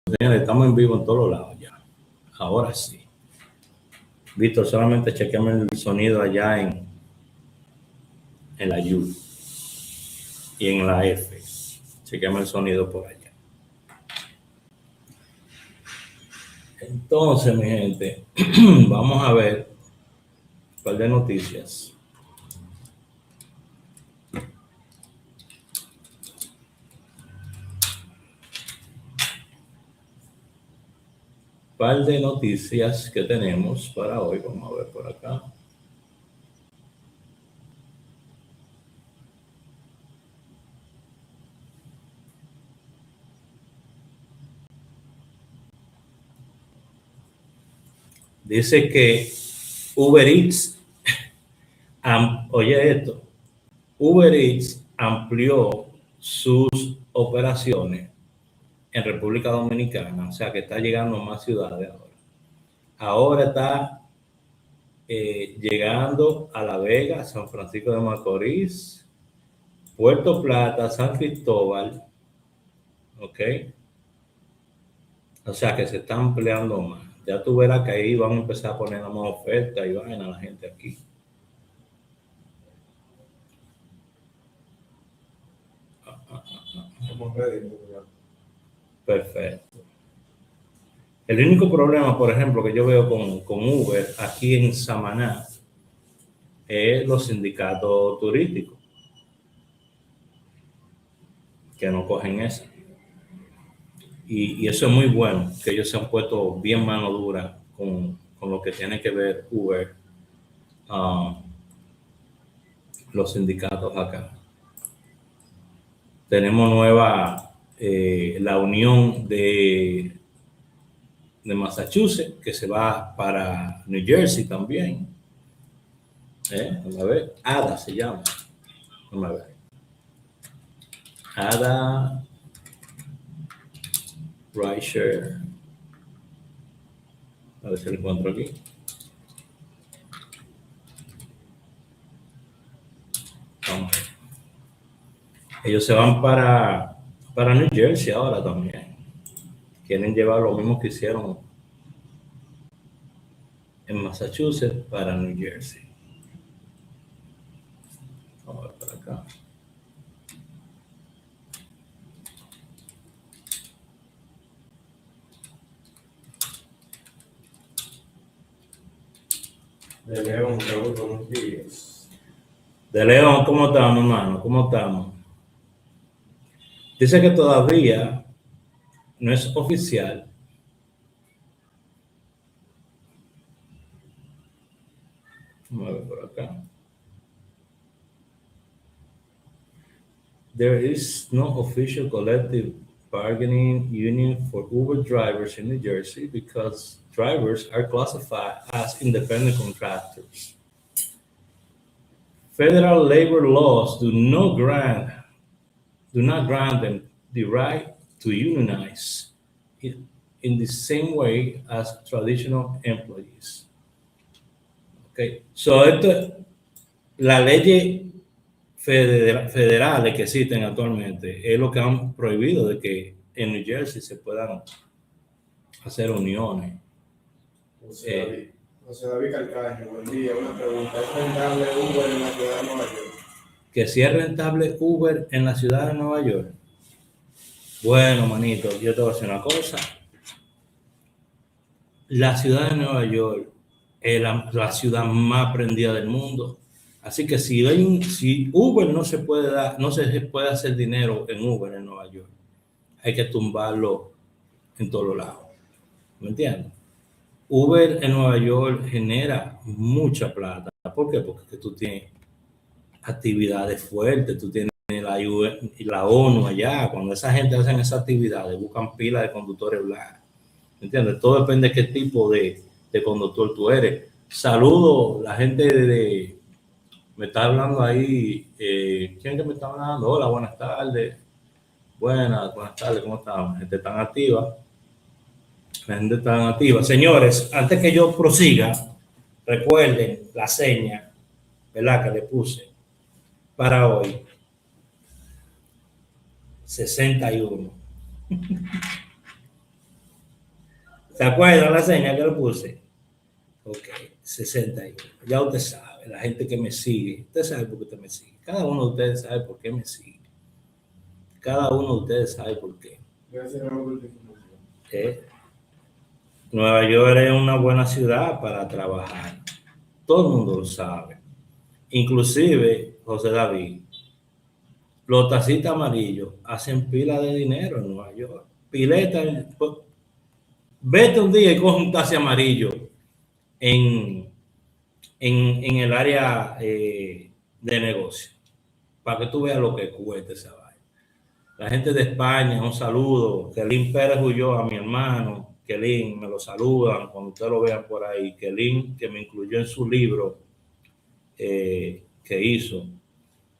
Señores, estamos en vivo en todos lados ya. Ahora sí. Víctor, solamente chequeame el sonido allá en la U y en la F. Chequeame el sonido por allá. Entonces, mi gente, vamos a ver un par de noticias. Par de noticias que tenemos para hoy. Vamos a ver por acá. Dice que Uber Eats, oye esto, Uber Eats amplió sus operaciones en República Dominicana, o sea que está llegando a más ciudades ahora. Ahora está llegando a La Vega, San Francisco de Macorís, Puerto Plata, San Cristóbal, ¿ok? O sea que se está ampliando más. Ya tú verás que ahí van a empezar a poner más ofertas y van a la gente aquí. Perfecto. El único problema, por ejemplo, que yo veo con Uber aquí en Samaná es los sindicatos turísticos, que no cogen eso. Y eso es muy bueno, que ellos se han puesto bien mano dura con lo que tiene que ver Uber, los sindicatos acá. Tenemos nueva, la unión de Massachusetts, que se va para New Jersey también. Vamos a ver, ADA se llama. Vamos a ver. ADA Rideshare. A ver si lo encuentro aquí. Vamos. Ellos se van para New Jersey ahora también. Quieren llevar lo mismo que hicieron en Massachusetts para New Jersey. Vamos a ver por acá. De León, Raúl, buenos días. De León, ¿cómo estamos, hermano? ¿Cómo estamos? Dice que todavía no es oficial. Vamos a ver por acá. There is no official collective bargaining union for Uber drivers in New Jersey because drivers are classified as independent contractors. Federal labor laws do not grant them the right to unionize in the same way as traditional employees. Okay, so la ley federales que existen actualmente es lo que han prohibido de que en New Jersey se puedan hacer uniones. José David Calcaño, buen día. Una pregunta: ¿es rentable Uber en la ciudad de Nueva York? Que si es rentable Uber en la ciudad de Nueva York. Bueno, manito, yo te voy a decir una cosa. La ciudad de Nueva York es la ciudad más prendida del mundo. Así que si Uber no se puede hacer dinero en Uber en Nueva York, hay que tumbarlo en todos lados. ¿Me entiendes? Uber en Nueva York genera mucha plata. ¿Por qué? Porque tú tienes actividades fuertes, tú tienes la ONU allá. Cuando esa gente hace esas actividades, buscan pilas de conductores blancos. ¿Me entiendes? Todo depende de qué tipo de conductor tú eres. Saludo, la gente me está hablando ahí. ¿Quién que me está hablando? Hola, buenas tardes. Buenas tardes, ¿cómo están? Gente tan activa. La gente tan activa. Señores, antes que yo prosiga, recuerden la seña, ¿verdad? Que le puse para hoy. 61. ¿Se acuerdan la seña que le puse? Ok, 61. Ya usted sabe, la gente que me sigue, usted sabe por qué usted me sigue. Cada uno de ustedes sabe por qué me sigue. Cada uno de ustedes sabe por qué. Gracias a por tu información. Nueva York es una buena ciudad para trabajar. Todo el mundo lo sabe. Inclusive, José David, los taxistas amarillos hacen pila de dinero en Nueva York. Pileta, vete un día y coge un taxi amarillo en, en el área de negocio, para que tú veas lo que cuesta esa vaina. La gente de España, un saludo. Kelín Pérez huyó a mi hermano. Kelín, me lo saludan cuando ustedes lo vean por ahí. Kelín, que me incluyó en su libro que hizo.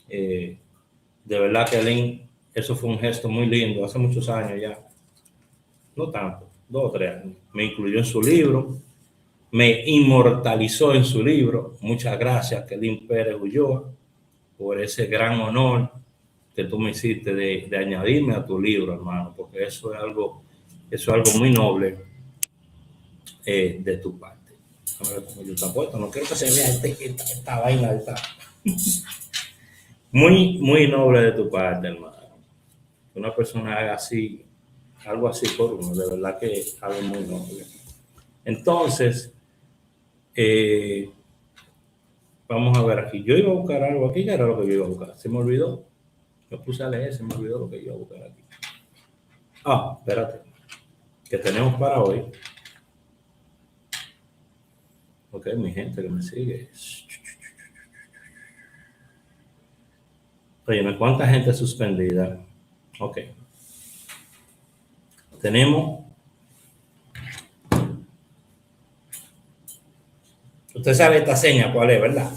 De verdad, Kelín, eso fue un gesto muy lindo, hace muchos años ya. No tanto, 2 o 3 años. Me incluyó en su libro, me inmortalizó en su libro. Muchas gracias, Kelín Pérez Ulloa, por ese gran honor que tú me hiciste de añadirme a tu libro, hermano, porque eso es algo muy noble de tu parte. A ver cómo yo te apuesto, no quiero que se vea esta vaina. Muy, muy noble de tu parte, hermano. Que una persona haga así, algo así por uno, de verdad que es algo muy noble. Entonces, vamos a ver aquí. Yo iba a buscar algo aquí, ¿qué era lo que yo iba a buscar? Se me olvidó. Me puse a leer, se me olvidó lo que yo iba a buscar aquí. Ah, espérate. Que tenemos para hoy. Ok, mi gente que me sigue. Oye, ¿cuánta gente suspendida? Ok. Tenemos. Usted sabe esta seña cuál es, ¿verdad?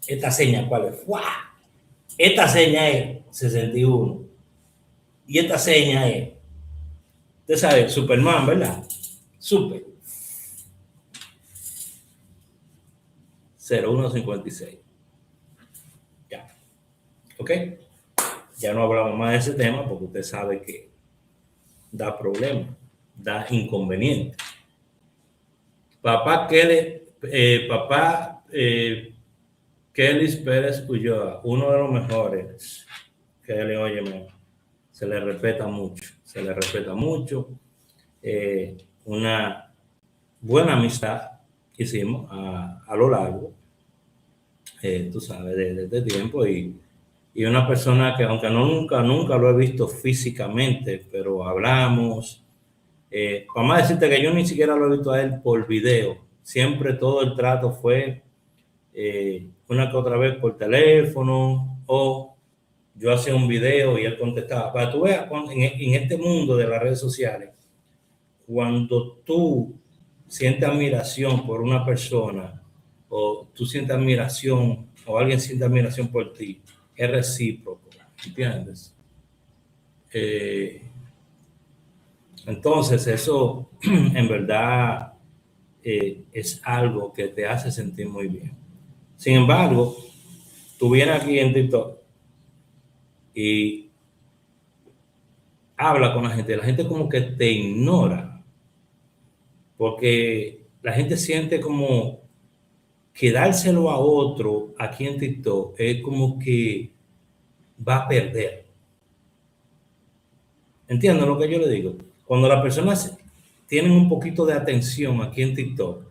Esta seña cuál es. ¡Wow! Esta seña es 61. Y esta seña es, usted sabe, Superman, ¿verdad? Super. 0156. Ya. ¿Ok? Ya no hablamos más de ese tema porque usted sabe que da problemas, da inconvenientes. Papá Kelly Pérez Ulloa, uno de los mejores. Kelly, óyeme, se le respeta mucho. Una buena amistad hicimos a lo largo, tú sabes, de este tiempo y una persona que aunque nunca lo he visto físicamente, pero hablamos. Vamos a decirte que yo ni siquiera lo he visto a él por video. Siempre todo el trato fue una que otra vez por teléfono o yo hacía un video y él contestaba. Para que tú veas, en este mundo de las redes sociales, cuando tú sientes admiración por una persona o tú sientes admiración o alguien siente admiración por ti, es recíproco, ¿entiendes? Entonces eso en verdad es algo que te hace sentir muy bien. Sin embargo, tú vienes aquí en TikTok y habla con la gente como que te ignora, porque la gente siente como que dárselo a otro aquí en TikTok es como que va a perder. ¿Entienden lo que yo le digo? Cuando las personas tienen un poquito de atención aquí en TikTok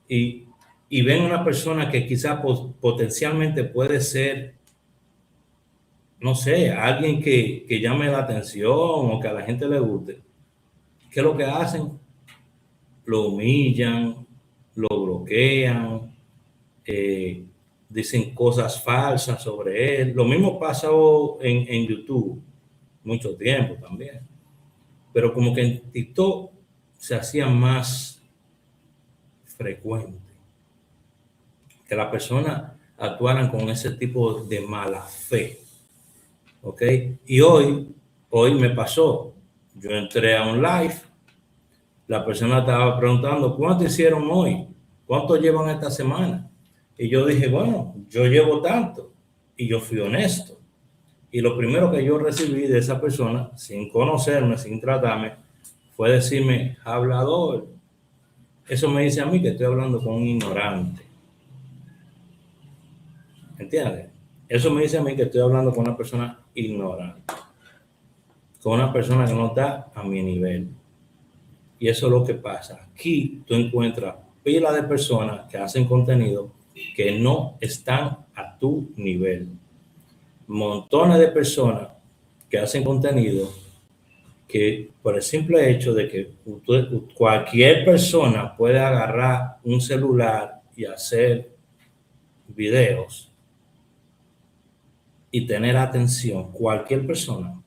y ven una persona que quizá potencialmente puede ser, no sé, alguien que llame la atención o que a la gente le guste, ¿qué es lo que hacen? Lo humillan, lo bloquean, dicen cosas falsas sobre él. Lo mismo pasa en YouTube, mucho tiempo también. Pero como que en TikTok se hacía más frecuente que las personas actuaran con ese tipo de mala fe. ¿Ok? Y hoy me pasó. Yo entré a un live, la persona estaba preguntando, ¿cuánto hicieron hoy? ¿Cuánto llevan esta semana? Y yo dije, bueno, yo llevo tanto. Y yo fui honesto. Y lo primero que yo recibí de esa persona, sin conocerme, sin tratarme, fue decirme hablador. Eso me dice a mí que estoy hablando con un ignorante. ¿Entiendes? Eso me dice a mí que estoy hablando con una persona ignorante, con una persona que no está a mi nivel. Y eso es lo que pasa. Aquí tú encuentras pila de personas que hacen contenido que no están a tu nivel. Montones de personas que hacen contenido que por el simple hecho de que cualquier persona puede agarrar un celular y hacer videos y tener atención, cualquier persona.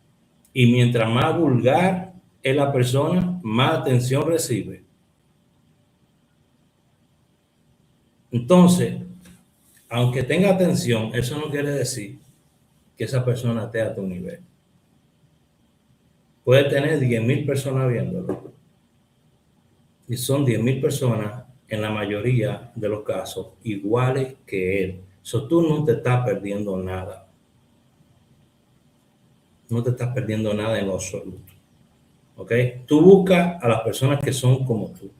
Y mientras más vulgar es la persona, más atención recibe. Entonces, aunque tenga atención, eso no quiere decir que esa persona esté a tu nivel. Puede tener 10,000 personas viéndolo. Y son 10,000 personas, en la mayoría de los casos, iguales que él. So, tú no te estás perdiendo nada. No te estás perdiendo nada en lo absoluto. ¿Ok? Tú buscas a las personas que son como tú.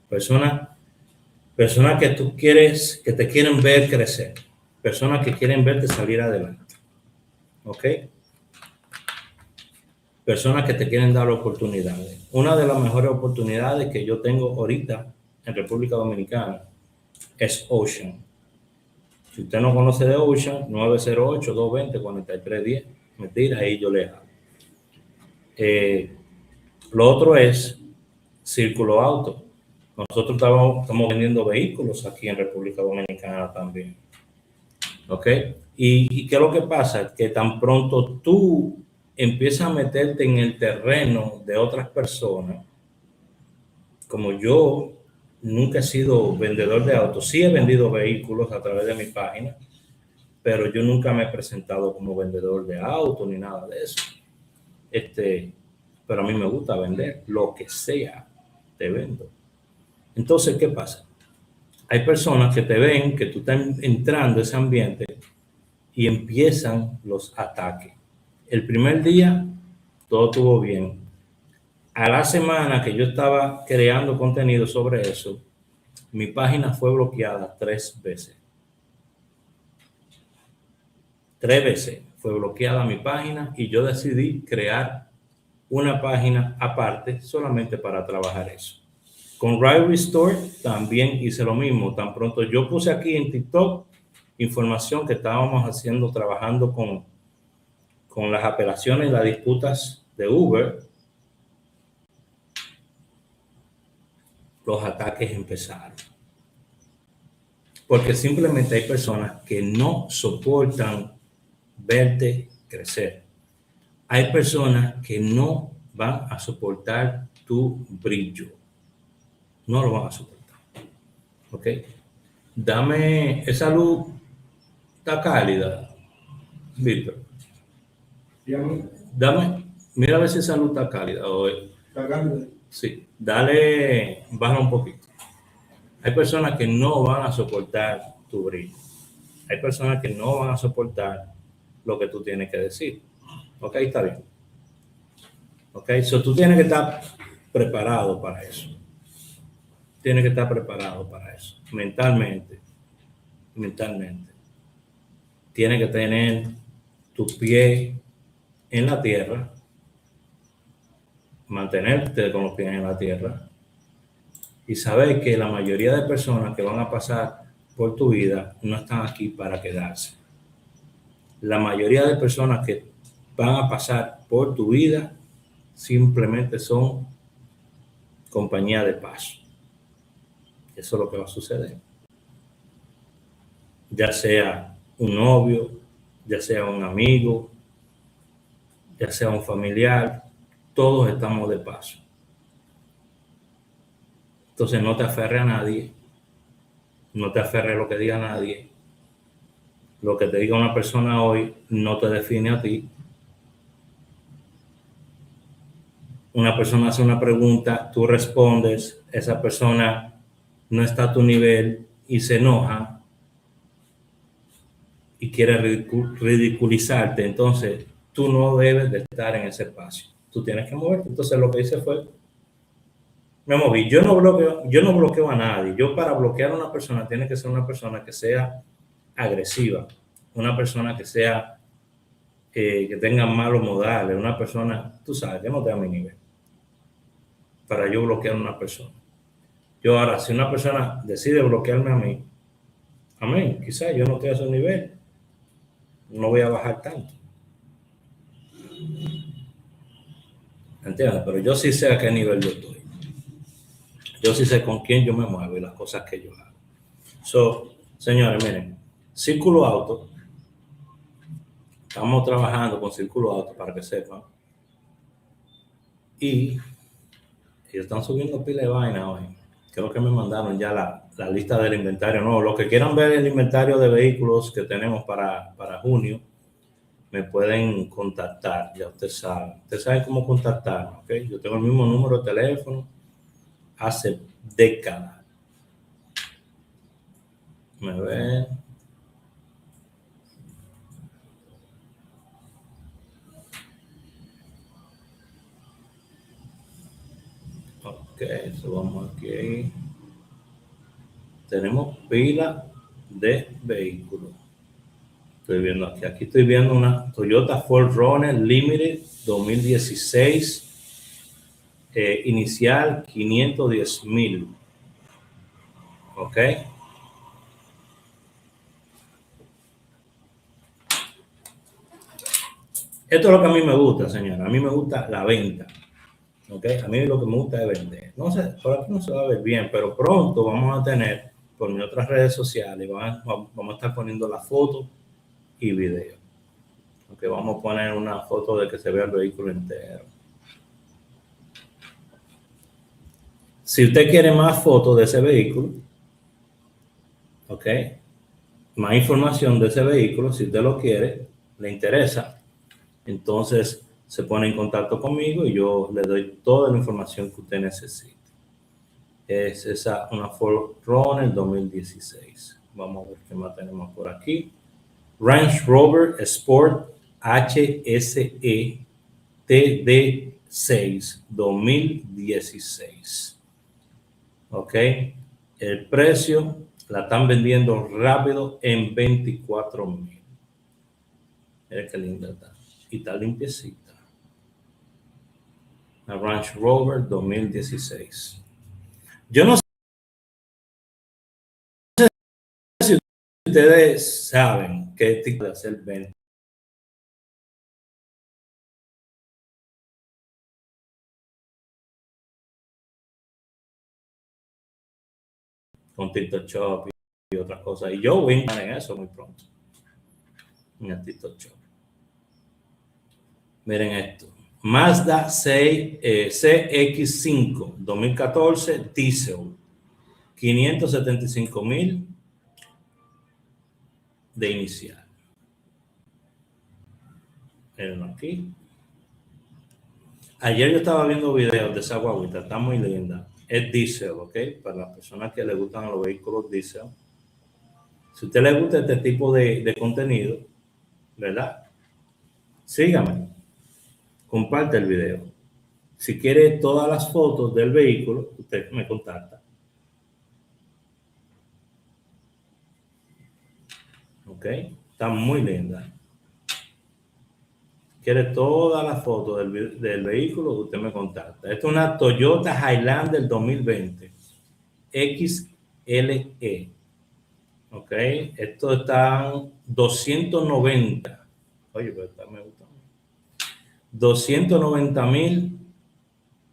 Personas que tú quieres, que te quieren ver crecer. Personas que quieren verte salir adelante. ¿Ok? Personas que te quieren dar oportunidades. Una de las mejores oportunidades que yo tengo ahorita en República Dominicana es Ocean. Si usted no conoce de Ocean, 908-220-4310. Mentira, ahí yo le hablo. Lo otro es Círculo Auto. Nosotros estamos vendiendo vehículos aquí en República Dominicana también. ¿Ok? ¿Y qué es lo que pasa? Que tan pronto tú empiezas a meterte en el terreno de otras personas, como yo nunca he sido vendedor de autos, sí he vendido vehículos a través de mi página, pero yo nunca me he presentado como vendedor de autos ni nada de eso. Pero a mí me gusta vender lo que sea, te vendo. Entonces, ¿qué pasa? Hay personas que te ven que tú estás entrando a ese ambiente y empiezan los ataques. El primer día todo estuvo bien. A la semana que yo estaba creando contenido sobre eso, mi página fue bloqueada 3 veces. 3 veces fue bloqueada mi página y yo decidí crear una página aparte solamente para trabajar eso. Con Right Restore también hice lo mismo. Tan pronto yo puse aquí en TikTok información que estábamos haciendo, trabajando con las apelaciones y las disputas de Uber, los ataques empezaron. Porque simplemente hay personas que no soportan verte crecer. Hay personas que no van a soportar tu brillo. No lo van a soportar. ¿Ok? Dame, esa luz está cálida, Víctor. Dame, mira a ver si esa luz está cálida hoy. ¿Está cálida? Sí, dale, baja un poquito. Hay personas que no van a soportar tu brillo. Hay personas que no van a soportar lo que tú tienes que decir. ¿Ok? Está bien. ¿Ok? So tú tienes que estar preparado para eso. Tienes que estar preparado para eso. Mentalmente. Tienes que tener tu pie en la tierra. Mantenerte con los pies en la tierra. Y saber que la mayoría de personas que van a pasar por tu vida no están aquí para quedarse. La mayoría de personas que van a pasar por tu vida simplemente son compañía de paso. Eso es lo que va a suceder. Ya sea un novio, ya sea un amigo, ya sea un familiar, todos estamos de paso. Entonces no te aferres a nadie, no te aferres a lo que diga nadie. Lo que te diga una persona hoy no te define a ti. Una persona hace una pregunta, tú respondes, esa persona no está a tu nivel y se enoja y quiere ridiculizarte, entonces tú no debes de estar en ese espacio. tú tienes que moverte. Entonces lo que hice fue, me moví. Yo no bloqueo a nadie. Yo para bloquear a una persona tiene que ser una persona que sea agresiva, una persona que sea, que tenga malos modales, una persona, tú sabes, que no esté a mi nivel, para yo bloquear a una persona. Yo ahora, si una persona decide bloquearme a mí, amén, quizás yo no estoy a su nivel, no voy a bajar tanto. ¿Entiendes? Pero yo sí sé a qué nivel yo estoy. Yo sí sé con quién yo me muevo y las cosas que yo hago. So, señores, miren, Círculo Auto, estamos trabajando con Círculo Auto para que sepan. Y ellos están subiendo pila de vaina hoy. Creo que me mandaron ya la lista del inventario. No, los que quieran ver el inventario de vehículos que tenemos para junio, me pueden contactar, ya ustedes saben cómo contactarme, ¿ok? Yo tengo el mismo número de teléfono hace décadas. Me ven. Ok, eso vamos aquí. Tenemos pila de vehículos. Estoy viendo aquí estoy viendo una Toyota 4Runner Limited 2016. Inicial 510,000. Ok. Esto es lo que a mí me gusta, señora. A mí me gusta la venta. Ok. A mí lo que me gusta es vender. No sé, por aquí no se va a ver bien, pero pronto vamos a tener por mis otras redes sociales, vamos a estar poniendo la foto y video. Ok. Vamos a poner una foto de que se vea el vehículo entero. Si usted quiere más fotos de ese vehículo, ok, más información de ese vehículo, si usted lo quiere, le interesa, entonces se pone en contacto conmigo y yo le doy toda la información que usted necesite. Es esa, una 4Runner 2016. Vamos a ver qué más tenemos por aquí. Range Rover Sport HSE TD6 2016. Ok. El precio la están vendiendo rápido en 24,000. Mira qué linda está. Y está limpiecita. La Range Rover 2016. Yo no sé si ustedes saben qué tipo de hacer venta con TikTok Shop y otras cosas. Y yo voy a entrar en eso muy pronto. En el TikTok Shop. Miren esto. Mazda 6, CX5 2014 diesel. 575,000 de inicial. Miren aquí. Ayer yo estaba viendo videos de esa guaguita, está muy linda. Es diésel, ¿ok? Para las personas que les gustan los vehículos diésel. Si a usted le gusta este tipo de contenido, ¿verdad? Sígame, comparte el video. Si quiere todas las fotos del vehículo, usted me contacta. ¿Ok? Está muy linda. Quiere todas las fotos del vehículo, usted me contacta. Esta es una Toyota Highlander 2020 XLE. Ok, esto está 290. Oye, pero esta me gusta. 290,000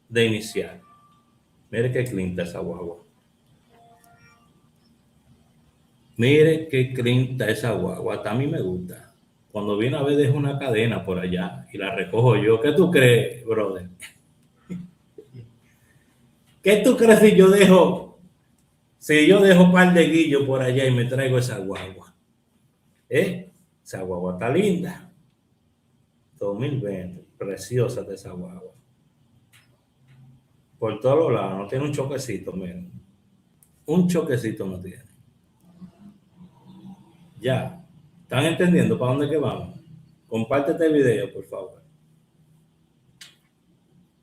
de inicial. Mire qué clinta esa guagua. Mire qué clinta esa guagua. Hasta a mí me gusta. Cuando viene a ver, dejo una cadena por allá y la recojo yo. ¿Qué tú crees, brother? ¿Qué tú crees si yo dejo un par de guillos por allá y me traigo esa guagua? Esa guagua está linda. 2020, preciosa de esa guagua. Por todos los lados, no tiene un choquecito, miren. Un choquecito no tiene. Ya. ¿Están entendiendo para dónde que vamos? Comparte este video, por favor.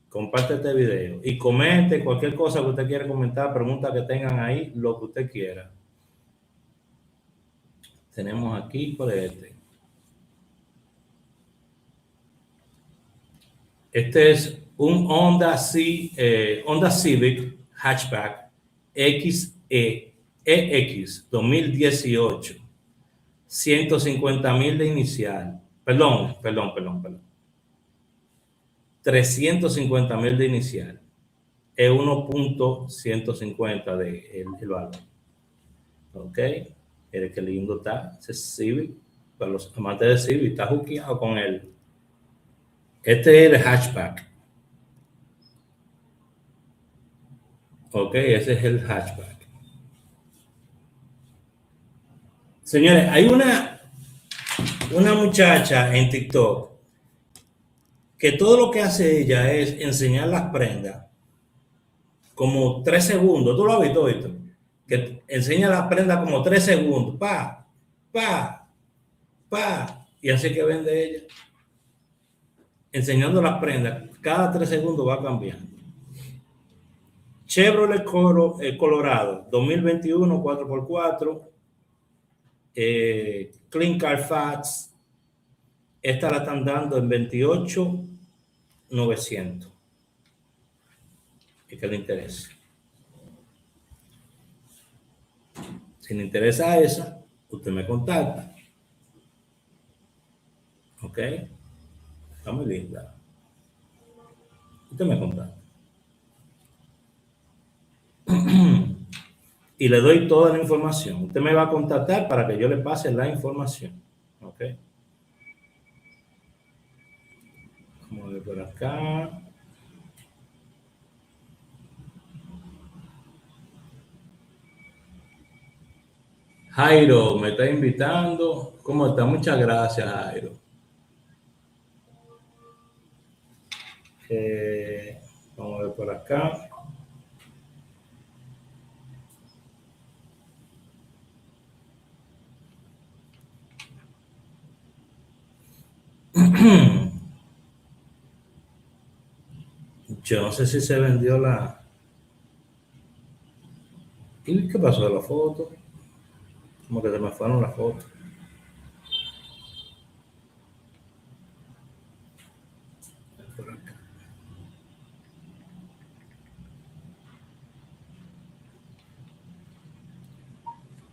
comparte este video y comente cualquier cosa que usted quiera comentar, preguntas que tengan ahí, lo que usted quiera. Tenemos aquí por este. Este es un Honda Civic Hatchback EX 2018. 150,000 de inicial. Perdón. 350,000 de inicial. Es 1.150 de el valor. Ok. Mire qué lindo está. Ese Civic. Para los amantes de Civic, está juqueado con él. Este es el hatchback. Ok, ese es el hatchback. Señores, hay una muchacha en TikTok que todo lo que hace ella es enseñar las prendas como 3 segundos. ¿Tú lo has visto, Víctor? Que enseña las prendas como 3 segundos. Pa. Y así que vende ella. Enseñando las prendas. Cada 3 segundos va cambiando. Chevrolet Colorado 2021 4x4. Clean Carfax. Esta la están dando en 28,900. Y que le interese. Si le interesa esa, usted me contacta. Ok. Está muy linda. Usted me contacta. Y le doy toda la información. Usted me va a contactar para que yo le pase la información. Ok. Vamos a ver por acá. Jairo me está invitando. ¿Cómo está? Muchas gracias, Jairo. Vamos a ver por acá. Yo no sé si se vendió la... ¿Y qué pasó de la foto? Como que se me fueron las fotos. Por acá.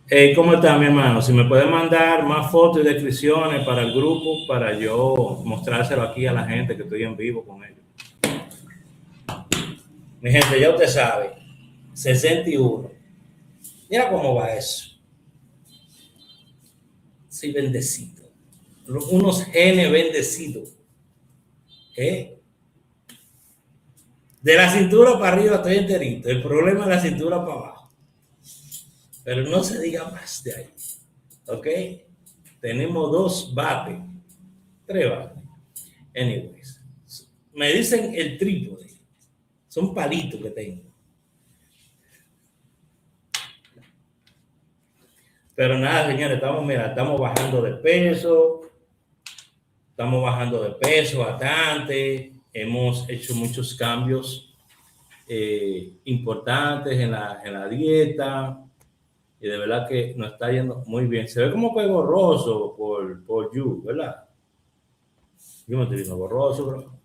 Hey, ¿cómo está, mi hermano? Si me puede mandar más fotos y descripciones para el grupo, para yo mostrárselo aquí a la gente que estoy en vivo con ellos. Mi gente, ya usted sabe, 61. Mira cómo va eso. Sí, bendecido. Unos genes bendecidos. De la cintura para arriba estoy enterito. El problema es la cintura para abajo. Pero no se diga más de ahí. ¿Ok? Tenemos 2 bates. 3 bates. Anyways. Me dicen el trípode. Son palitos que tengo. Pero nada, señores, estamos bajando de peso. Estamos bajando de peso bastante. Hemos hecho muchos cambios importantes en la dieta. Y de verdad que nos está yendo muy bien. Se ve como que borroso por you, ¿verdad? Yo me estoy viendo borroso, bro.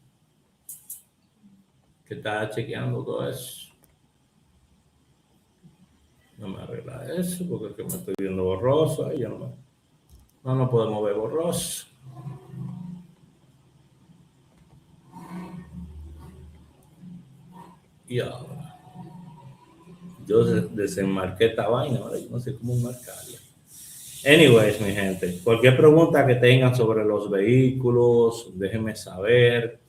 Que está chequeando todo eso. No me arregla eso porque es que me estoy viendo borroso. Ahí ya no podemos ver borroso. Y ahora yo desenmarqué esta vaina, ahora yo no sé cómo marcarla. Anyways, mi gente, cualquier pregunta que tengan sobre los vehículos, déjenme saber.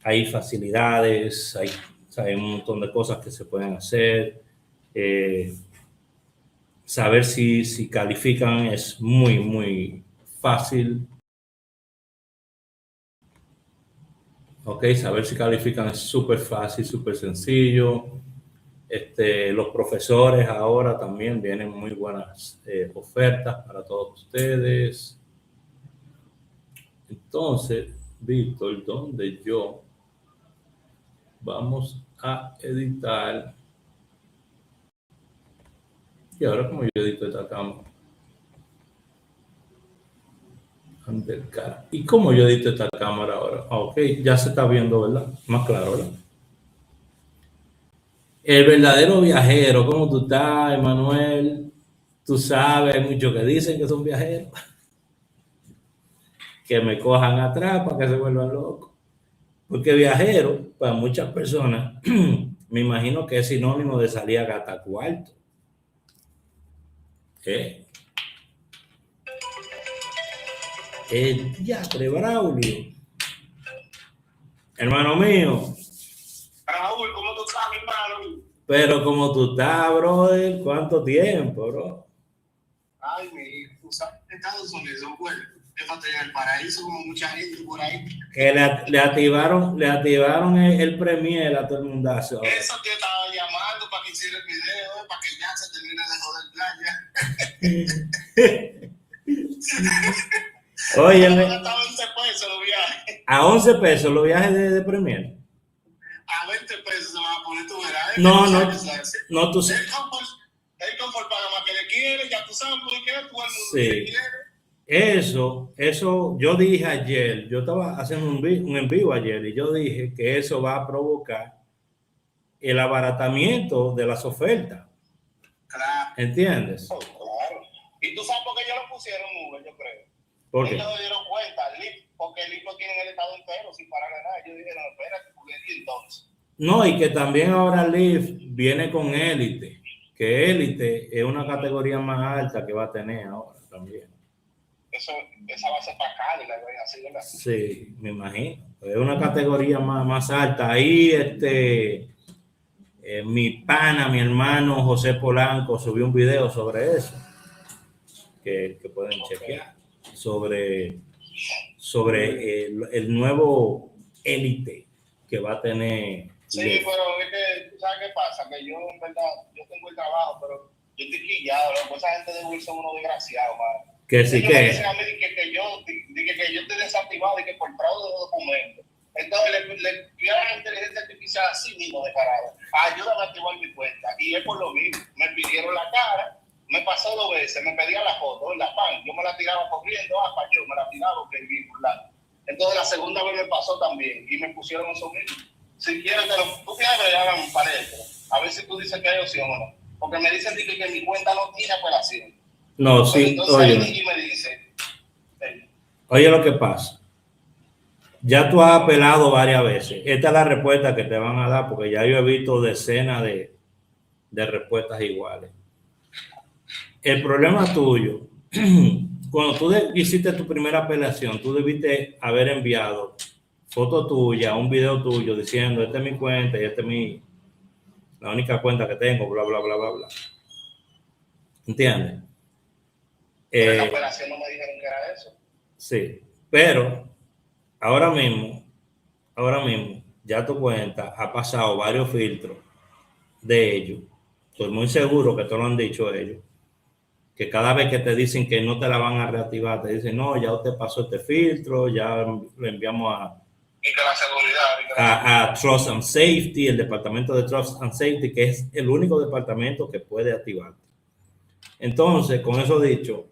Hay facilidades, hay un montón de cosas que se pueden hacer. Saber si califican es muy, muy fácil. Ok, saber si califican es súper fácil, súper sencillo. Los profesores ahora también vienen muy buenas ofertas para todos ustedes. Entonces, Víctor, donde yo vamos a editar. Y ahora como yo edito esta cámara. ¿Y cómo yo edito esta cámara ahora? Ok, ya se está viendo, ¿verdad? Más claro, ¿verdad? El verdadero viajero, ¿cómo tú estás, Emanuel? Tú sabes, hay muchos que dicen que son viajeros. Que me cojan atrás para que se vuelvan locos. Porque viajero, para muchas personas, me imagino que es sinónimo de salir a gastar cuarto. ¿Qué? El diatre Braulio. Hermano mío. Raúl, ¿cómo tú estás, mi hermano? Pero como tú estás, brother, ¿cuánto tiempo, bro? Ay, mi hijo, tú sabes, Estados Unidos, bueno, fíjate en el paraíso como mucha gente por ahí. Que le activaron el premier a todo el mundazo. Eso te estaba llamando para que hiciera el video, para que ya se termine de joder playa. Oye, a 11 pesos los viajes. A 11 pesos los viajes de premier. A 20 pesos se van a poner tu verás. No, tú sabes. El confort paga más que le quiere, ya tú sabes por qué todo el mundo le quiere. Eso, yo dije ayer, yo estaba haciendo un en vivo ayer y yo dije que eso va a provocar el abaratamiento de las ofertas. Claro. ¿Entiendes? Oh, claro. Y tú sabes por qué ellos lo pusieron Uber, yo creo. ¿Por qué? Ellos se dieron cuenta, porque el libro tiene el estado entero sin parar nada. Yo dije, no, espérate, porque entonces. No, y que también ahora Lyft viene con élite, que élite es una categoría más alta que va a tener ahora también. Esa va a ser para Cali, la verdad, así, ¿verdad? Sí, me imagino. Es una categoría más alta. Ahí mi pana, mi hermano José Polanco subió un video sobre eso, que pueden chequear, sobre el nuevo élite que va a tener. Sí, pero es que, ¿tú sabes qué pasa? Que yo, en verdad, yo tengo el trabajo, pero yo estoy quillado, ¿no? Esa gente de Wilson son unos desgraciados, man. Que sí que... Me dicen a mí que yo estoy desactivado y que por fraude de documentos. Entonces le pido a la inteligencia artificial así mismo declarado. Ayúdame a activar mi cuenta. Y es por lo mismo. Me pidieron la cara, me pasó 2 veces, me pedían la foto, la pan. Yo me la tiraba corriendo, para yo me la tiraba porque vi por lado. Entonces la segunda vez me pasó también y me pusieron eso mismo. Si quieres, tú quieres que le hagan paredes. A ver si tú dices que hay opción o no. Porque me dicen que mi cuenta no tiene apelación. No, sí, oye. Me dice, oye lo que pasa. Ya tú has apelado varias veces. Esta es la respuesta que te van a dar, porque ya yo he visto decenas de respuestas iguales. El problema tuyo, cuando tú hiciste tu primera apelación, tú debiste haber enviado foto tuya, un video tuyo diciendo, esta es mi cuenta y esta es la única cuenta que tengo, bla, bla, bla, bla, bla. ¿Entiendes? En la operación no me dijeron que era eso. Sí, pero ahora mismo, ya tu cuenta ha pasado varios filtros de ellos. Estoy muy seguro que te lo han dicho ellos. Que cada vez que te dicen que no te la van a reactivar, te dicen, no, ya usted pasó este filtro, ya lo enviamos y que la seguridad. A Trust and Safety, el departamento de Trust and Safety, que es el único departamento que puede activarte. Entonces, con eso dicho,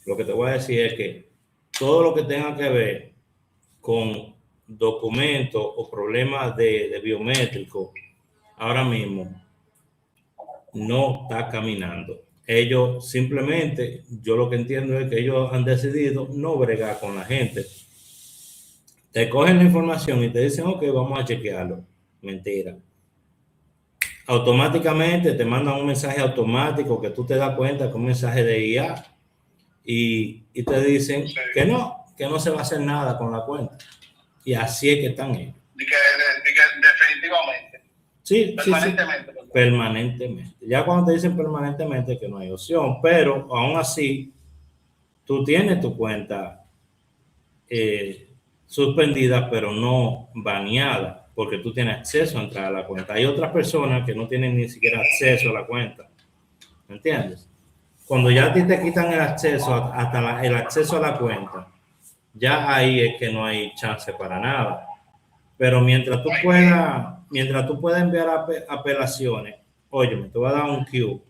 lo que te voy a decir es que todo lo que tenga que ver con documentos o problemas de biométrico, ahora mismo no está caminando. Ellos simplemente, yo lo que entiendo es que ellos han decidido no bregar con la gente. Te cogen la información y te dicen, ok, vamos a chequearlo. Mentira. Automáticamente te mandan un mensaje automático que tú te das cuenta que es un mensaje de IA y te dicen que no se va a hacer nada con la cuenta. Y así es que están ellos. Definitivamente. Sí, permanentemente. Sí. Permanentemente. Ya cuando te dicen permanentemente que no hay opción, pero aún así tú tienes tu cuenta suspendida, pero no baneada, porque tú tienes acceso a entrar a la cuenta. Hay otras personas que no tienen ni siquiera acceso a la cuenta. ¿Me entiendes? Cuando ya a ti te quitan el acceso, hasta el acceso a la cuenta, ya ahí es que no hay chance para nada. Pero mientras tú puedas enviar apelaciones, oye, te voy a dar un cue.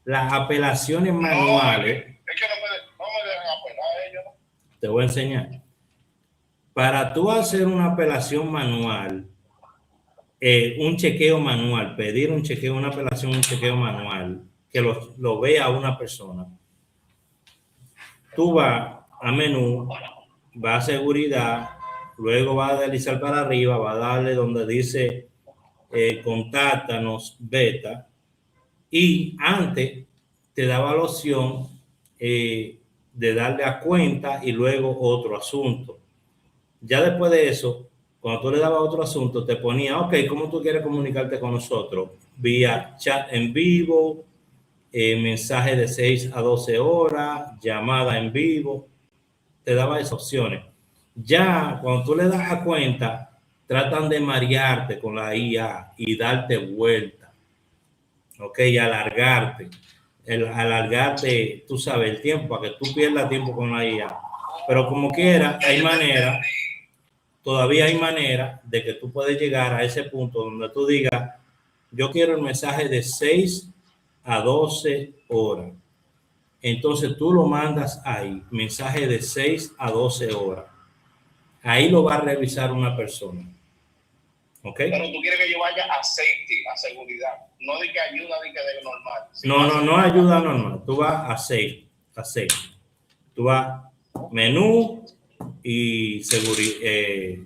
Las apelaciones manuales, es que no me dejan apelar a ellos, ¿no? te voy a enseñar. Para tú hacer una apelación manual, un chequeo manual, pedir un chequeo, una apelación, un chequeo manual, que lo vea una persona, tú vas a menú, vas a seguridad, luego vas a deslizar para arriba, vas a darle donde dice contáctanos beta, y antes te daba la opción de darle a cuenta y luego otro asunto. Ya después de eso, cuando tú le dabas otro asunto, te ponía, ok, ¿cómo tú quieres comunicarte con nosotros? Vía chat en vivo, mensaje de 6 a 12 horas, llamada en vivo, te daba esas opciones. Ya cuando tú le das a cuenta, tratan de marearte con la IA y darte vuelta, ok, y alargarte, tú sabes, el tiempo, para que tú pierdas tiempo con la IA. Pero como quiera, hay manera, todavía hay manera de que tú puedes llegar a ese punto donde tú digas, yo quiero el mensaje de 6 a 12 horas. Entonces tú lo mandas ahí, mensaje de 6 a 12 horas. Ahí lo va a revisar una persona. ¿Ok? Pero tú quieres que yo vaya a safety, a seguridad. No de que ayuda, ni que de normal. No ayuda normal. Tú vas a safety. Tú vas menú y safety.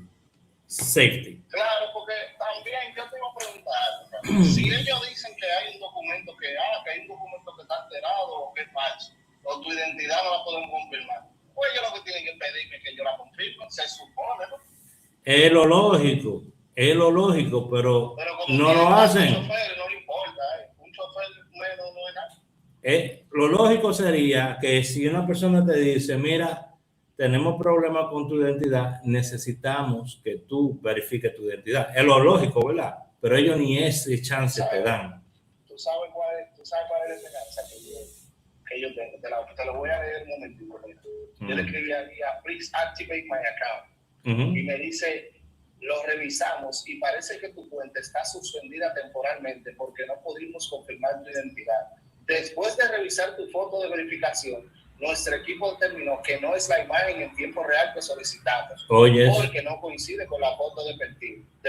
Claro, porque también yo te iba a preguntar, si ellos dicen que hay un documento que hay un documento que está alterado o que es falso, o tu identidad no la pueden confirmar, pues ellos lo que tienen que pedirme es que yo la confirme, se supone, ¿no? Es lo lógico, pero no lo hacen. Un chofer no le importa, un chofer menos no es nada. Lo lógico sería que si una persona te dice, mira, tenemos problemas con tu identidad, necesitamos que tú verifiques tu identidad. Es lo lógico, ¿verdad? Pero ellos ni ese chance te dan. ¿Tú sabes cuál es la esperanza que yo tengo? Te lo voy a leer un momentito. Yo le escribí a please activate my account. Y me dice, lo revisamos y parece que tu cuenta está suspendida temporalmente porque no pudimos confirmar tu identidad. Después de revisar tu foto de verificación, nuestro equipo determinó que no es la imagen en tiempo real que solicitamos. Porque no coincide con la foto de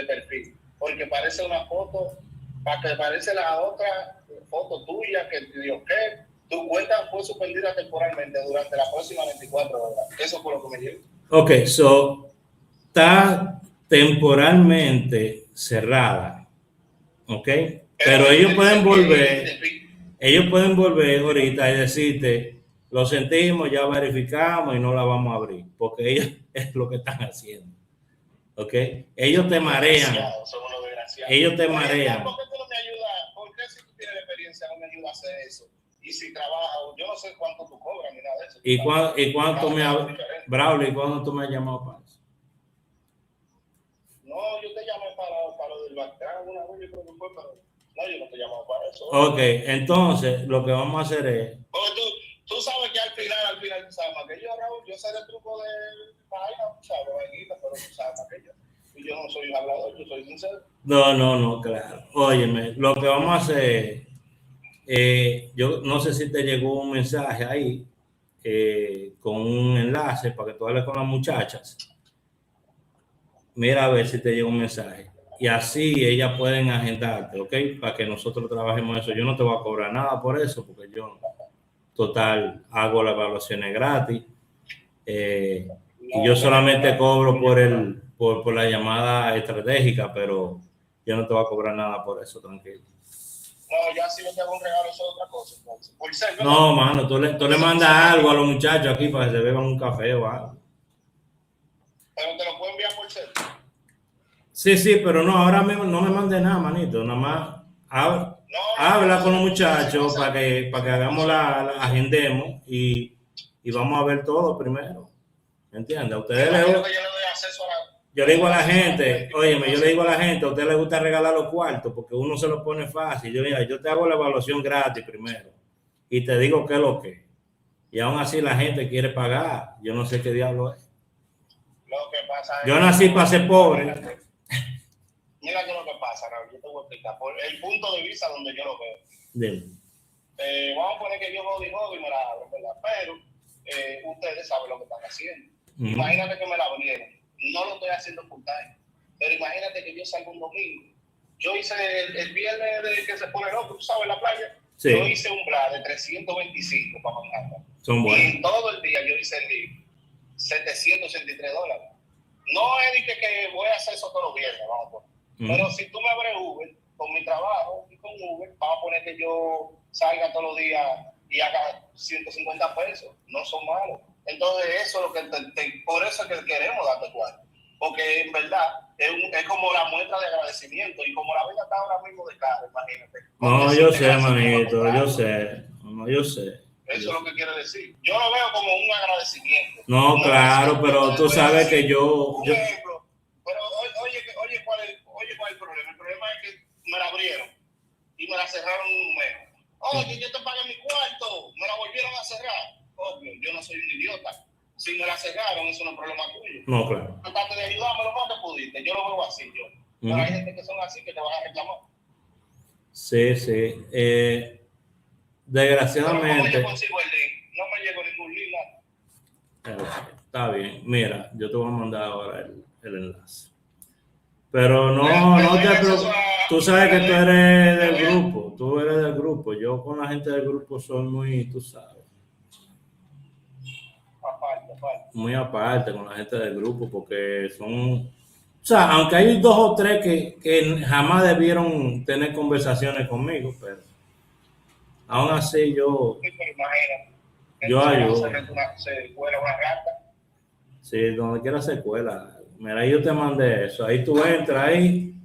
perfil. Porque parece una foto, para que parece la otra foto tuya que dijo que tu cuenta fue suspendida temporalmente durante las próximas 24 horas. Eso fue lo que me llegó. Ok, so está temporalmente cerrada, ok, pero ellos pueden volver ahorita y decirte, lo sentimos, ya verificamos y no la vamos a abrir, porque ellos es lo que están haciendo, ok, ellos te marean, ellos te marean. ¿Por qué tú no me ayudas? ¿Por qué si tú tienes experiencia no me ayudas a hacer eso? Y si trabajo, yo no sé cuánto tú cobras ni nada de eso. ¿Y cuánto Braulio, ¿y cuándo tú me has llamado para eso? No, yo te llamé para lo del background una vez, yo creo que fue, pero no, yo no te llamaba para eso. Ok, entonces lo que vamos a hacer es... Porque tú sabes que al final, tú sabes más que yo, Raúl, yo sé el truco de vaina, tú sabes, vainita, pero tú sabes más que yo. Y yo no soy un hablador, yo soy sincero. No, claro. Óyeme, lo que vamos a hacer, yo no sé si te llegó un mensaje ahí con un enlace para que tú hables con las muchachas. Mira a ver si te llega un mensaje. Y así ellas pueden agendarte, ¿ok? Para que nosotros trabajemos eso. Yo no te voy a cobrar nada por eso, porque yo, total, hago las evaluaciones gratis. Y yo solamente cobro por la llamada estratégica, pero yo no te voy a cobrar nada por eso, tranquilo. No, ya si no te hago un regalo, eso es otra cosa. Entonces, por ser, no, mano, tú le mandas algo a los muchachos aquí para que se beban un café o algo. Pero te lo puedo enviar por ser. Sí, pero no, ahora mismo no me mande nada, manito. Nada más habla con los muchachos para que hagamos la agendemos y vamos a ver todo primero. ¿Me entiendes? A ustedes yo le digo a la gente, óyeme, a usted le gusta regalar los cuartos porque uno se lo pone fácil. Yo te hago la evaluación gratis primero y te digo qué es lo que. Y aún así la gente quiere pagar. Yo no sé qué diablo es. pasa Yo nací para ser pobre. Mira qué es lo que pasa, Raúl, yo te voy a explicar. Por el punto de vista donde yo lo veo. Dime. Vamos a poner que yo jodi y me la abro, ¿verdad? Pero ustedes saben lo que están haciendo. Imagínate que me la abrieron. No lo estoy haciendo full time. Pero imagínate que yo salgo un domingo. Yo hice el viernes de que se pone loco, tú sabes, en la playa. Sí. Yo hice un bla de 325 para Manhattan. Son buenos. Y en todo el día yo hice el $763. No es que voy a hacer eso todos los viernes, vamos a poner. Pero si tú me abres Uber, con mi trabajo y con Uber, vamos a poner que yo salga todos los días y haga 150 pesos. No son malos. Entonces eso es lo que por eso es que queremos darte cuenta. Porque en verdad es como la muestra de agradecimiento. Y como la vida está ahora mismo de cara, imagínate. No, yo sé, manito, yo sé. No, yo sé. Eso es lo que quiere decir. Yo lo veo como un agradecimiento. No, claro, pero tú sabes que yo... Un ejemplo. Pero oye, ¿cuál es el problema? El problema es que me la abrieron y me la cerraron un mes. Oye, yo te pagué mi cuarto, me la volvieron a cerrar. Obvio, yo no soy un idiota. Si me la cerraron, eso no es problema tuyo. No, claro. Trataste de ayudarme lo más que pudiste. Yo lo veo así, yo. Pero hay gente que son así que te van a reclamar. Sí, sí. Desgraciadamente. Pero yo consigo el link, no me llegó ningún link. Está bien. Mira, yo te voy a mandar ahora el enlace. Pero no te preocupes. Tú sabes que tú eres del grupo. Tú eres del grupo. Yo con la gente del grupo soy muy, tú sabes. Aparte. Muy aparte con la gente del grupo porque son... O sea, aunque hay 2 o 3 que jamás debieron tener conversaciones conmigo, pero aún así yo... Sí, pero imagínate. Yo ayudo. Se cuela una rata. Sí, donde quiera se cuela. Mira, ahí yo te mandé eso. Ahí tú entras ahí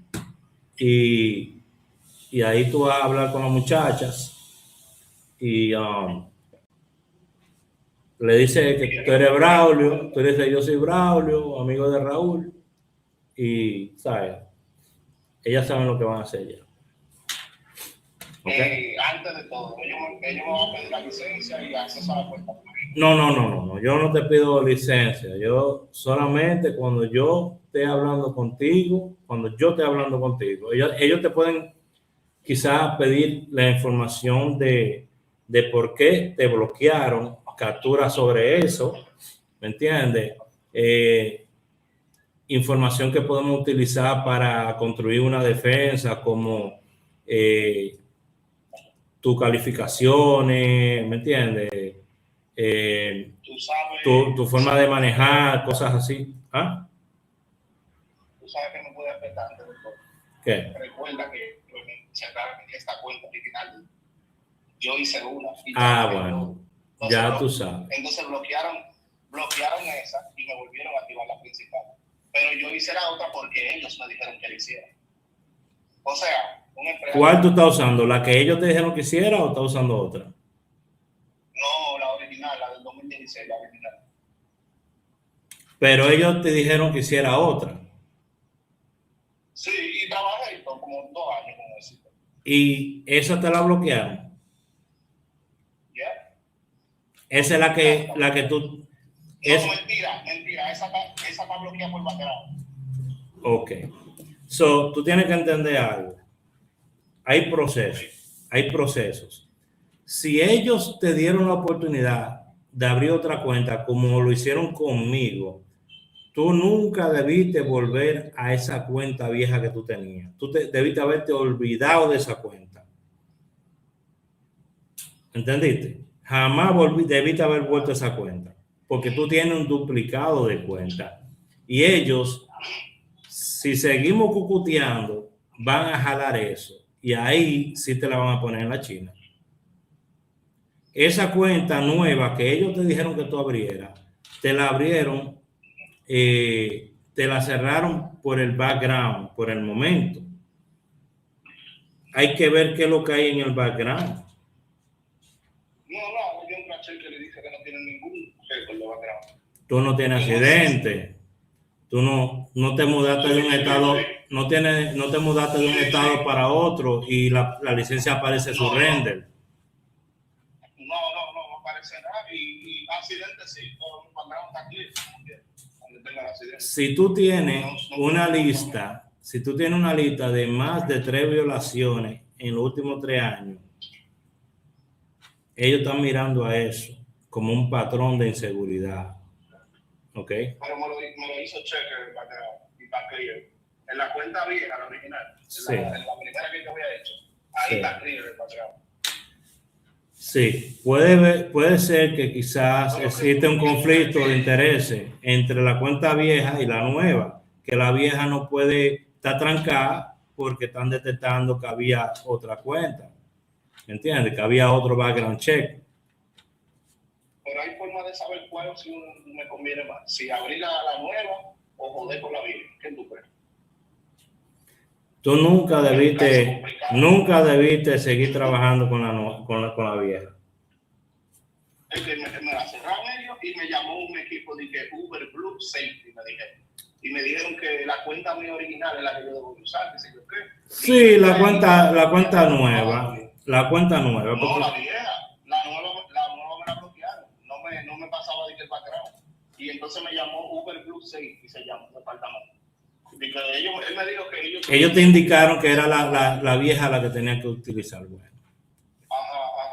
y ahí tú vas a hablar con las muchachas y le dice que tú eres Braulio, tú le dices yo soy Braulio, amigo de Raúl y, ¿sabes? Ellas saben lo que van a hacer ya. ¿Okay? Antes de todo, ellos me van a pedir la licencia y acceso a la cuenta. No, yo no te pido licencia. Yo solamente cuando yo esté hablando contigo, ellos te pueden quizás pedir la información de por qué te bloquearon, captura sobre eso, ¿me entiendes? Información que podemos utilizar para construir una defensa como tus calificaciones, ¿me entiendes? Tu forma de manejar, cosas así. ¿Ah? Tú sabes que no puede afectar, doctor. ¿Qué? Recuerda que cerraron esta cuenta original. Yo hice una. Bueno. Entonces, ya tú sabes. Entonces bloquearon esa y me volvieron a activar la principal. Pero yo hice la otra porque ellos me dijeron que la hiciera. O sea, un empleado... ¿Cuál tú estás usando? ¿La que ellos te dijeron que hiciera o estás usando otra? No, la original, la del 2016, la original. Pero ellos te dijeron que hiciera otra. Sí, y trabajé como 2 años con eso. ¿Y esa te la bloquearon? ¿Ya? Esa es la que tú... No, mentira. Esa está bloqueada por background. Ok. So, tú tienes que entender algo. Hay procesos. Si ellos te dieron la oportunidad de abrir otra cuenta como lo hicieron conmigo, tú nunca debiste volver a esa cuenta vieja que tú tenías. Tú debiste haberte olvidado de esa cuenta. ¿Entendiste? Jamás debiste haber vuelto a esa cuenta. Porque tú tienes un duplicado de cuenta. Y ellos, si seguimos cucuteando, van a jalar eso. Y ahí sí te la van a poner en la China. Esa cuenta nueva que ellos te dijeron que tú abrieras, te la abrieron, te la cerraron por el background, por el momento. Hay que ver qué es lo que hay en el background. Yo un caché que le dije que no tiene ningún récord de background. Tú no tienes accidente. Tú no te mudaste de un estado, no te mudaste de un estado para otro y la licencia aparece su render. No aparece nada y accidente sí, todo el background está aquí. que tenga el accidente. Si tú tienes una lista, si tú tienes una lista de más de 3 violaciones en los últimos 3 años, ellos están mirando a eso como un patrón de inseguridad. ¿Ok? Pero me lo hizo checker y para clear. En la cuenta vieja, la original, Sí. en la primera que yo había hecho, ahí está clear el background. Sí, puede ser que quizás existe un conflicto de intereses entre la cuenta vieja y la nueva, que la vieja no puede estar trancada porque están detectando que había otra cuenta, ¿entiendes? Que había otro background check. Pero hay forma de saber cuál si me conviene más, si abrir la nueva o joder con la vieja. ¿Qué tú crees? Tú nunca debiste seguir trabajando con la vieja. Es que me la cerraron ellos y me llamó un equipo de que Uber Blue Safety, me dijeron que la cuenta mía original es la que yo debo usar, que sé yo qué. Sí, la cuenta nueva. La cuenta nueva. No, Porque... la vieja. La nueva me la bloquearon. No me pasaba de que el background. Y entonces me llamó Uber Blue Safety, se llama el departamento. Él me dijo que ellos te indicaron que era la vieja la que tenía que utilizar. Bueno.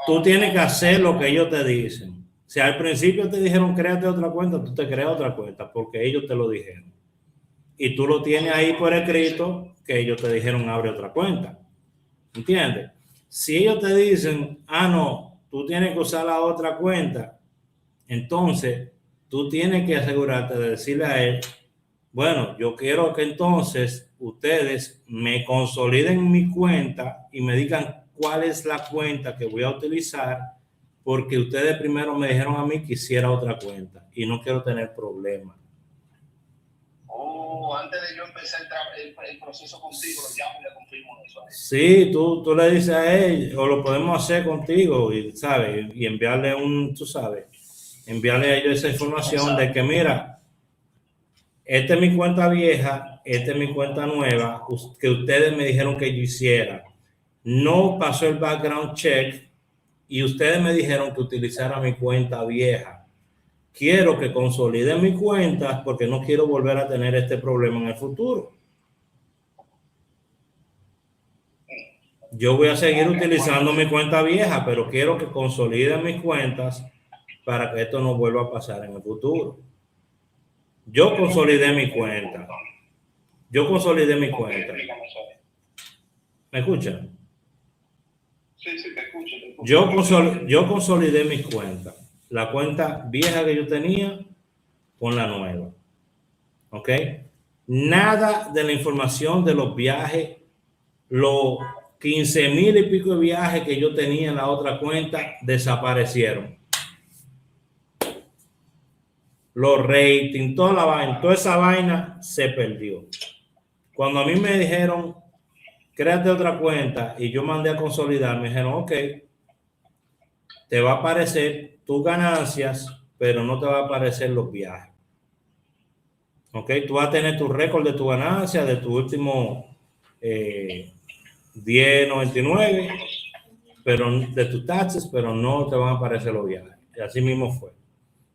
Tú tienes que hacer lo que ellos te dicen. Si al principio te dijeron créate otra cuenta, tú te creas otra cuenta porque ellos te lo dijeron. Y tú lo tienes ahí por escrito que ellos te dijeron abre otra cuenta. ¿Entiendes? Si ellos te dicen, no, tú tienes que usar la otra cuenta, entonces tú tienes que asegurarte de decirle a él, bueno, yo quiero que entonces ustedes me consoliden mi cuenta y me digan cuál es la cuenta que voy a utilizar, porque ustedes primero me dijeron a mí que hiciera otra cuenta y no quiero tener problemas. Antes de yo empezar el proceso contigo, ya le confirmo eso. Sí, tú le dices a él, o lo podemos hacer contigo, y ¿sabes? Y enviarle enviarle a ellos esa información de que mira, esta es mi cuenta vieja, esta es mi cuenta nueva, que ustedes me dijeron que yo hiciera. No pasó el background check y ustedes me dijeron que utilizara mi cuenta vieja. Quiero que consoliden mi cuenta porque no quiero volver a tener este problema en el futuro. Yo voy a seguir utilizando mi cuenta vieja, pero quiero que consoliden mis cuentas para que esto no vuelva a pasar en el futuro. Yo consolidé mi cuenta. ¿Me escuchan? Sí, te escucho. Yo consolidé mis cuentas. La cuenta vieja que yo tenía con la nueva. ¿Ok? Nada de la información de los viajes, los 15,000 y pico de viajes que yo tenía en la otra cuenta desaparecieron. Los ratings, toda esa vaina se perdió. Cuando a mí me dijeron, créate otra cuenta y yo mandé a consolidar, me dijeron, ok, te va a aparecer tus ganancias, pero no te va a aparecer los viajes. Ok, tú vas a tener tu récord de tu ganancia, de tu último 10.99, pero de tus taxes, pero no te van a aparecer los viajes. Y así mismo fue.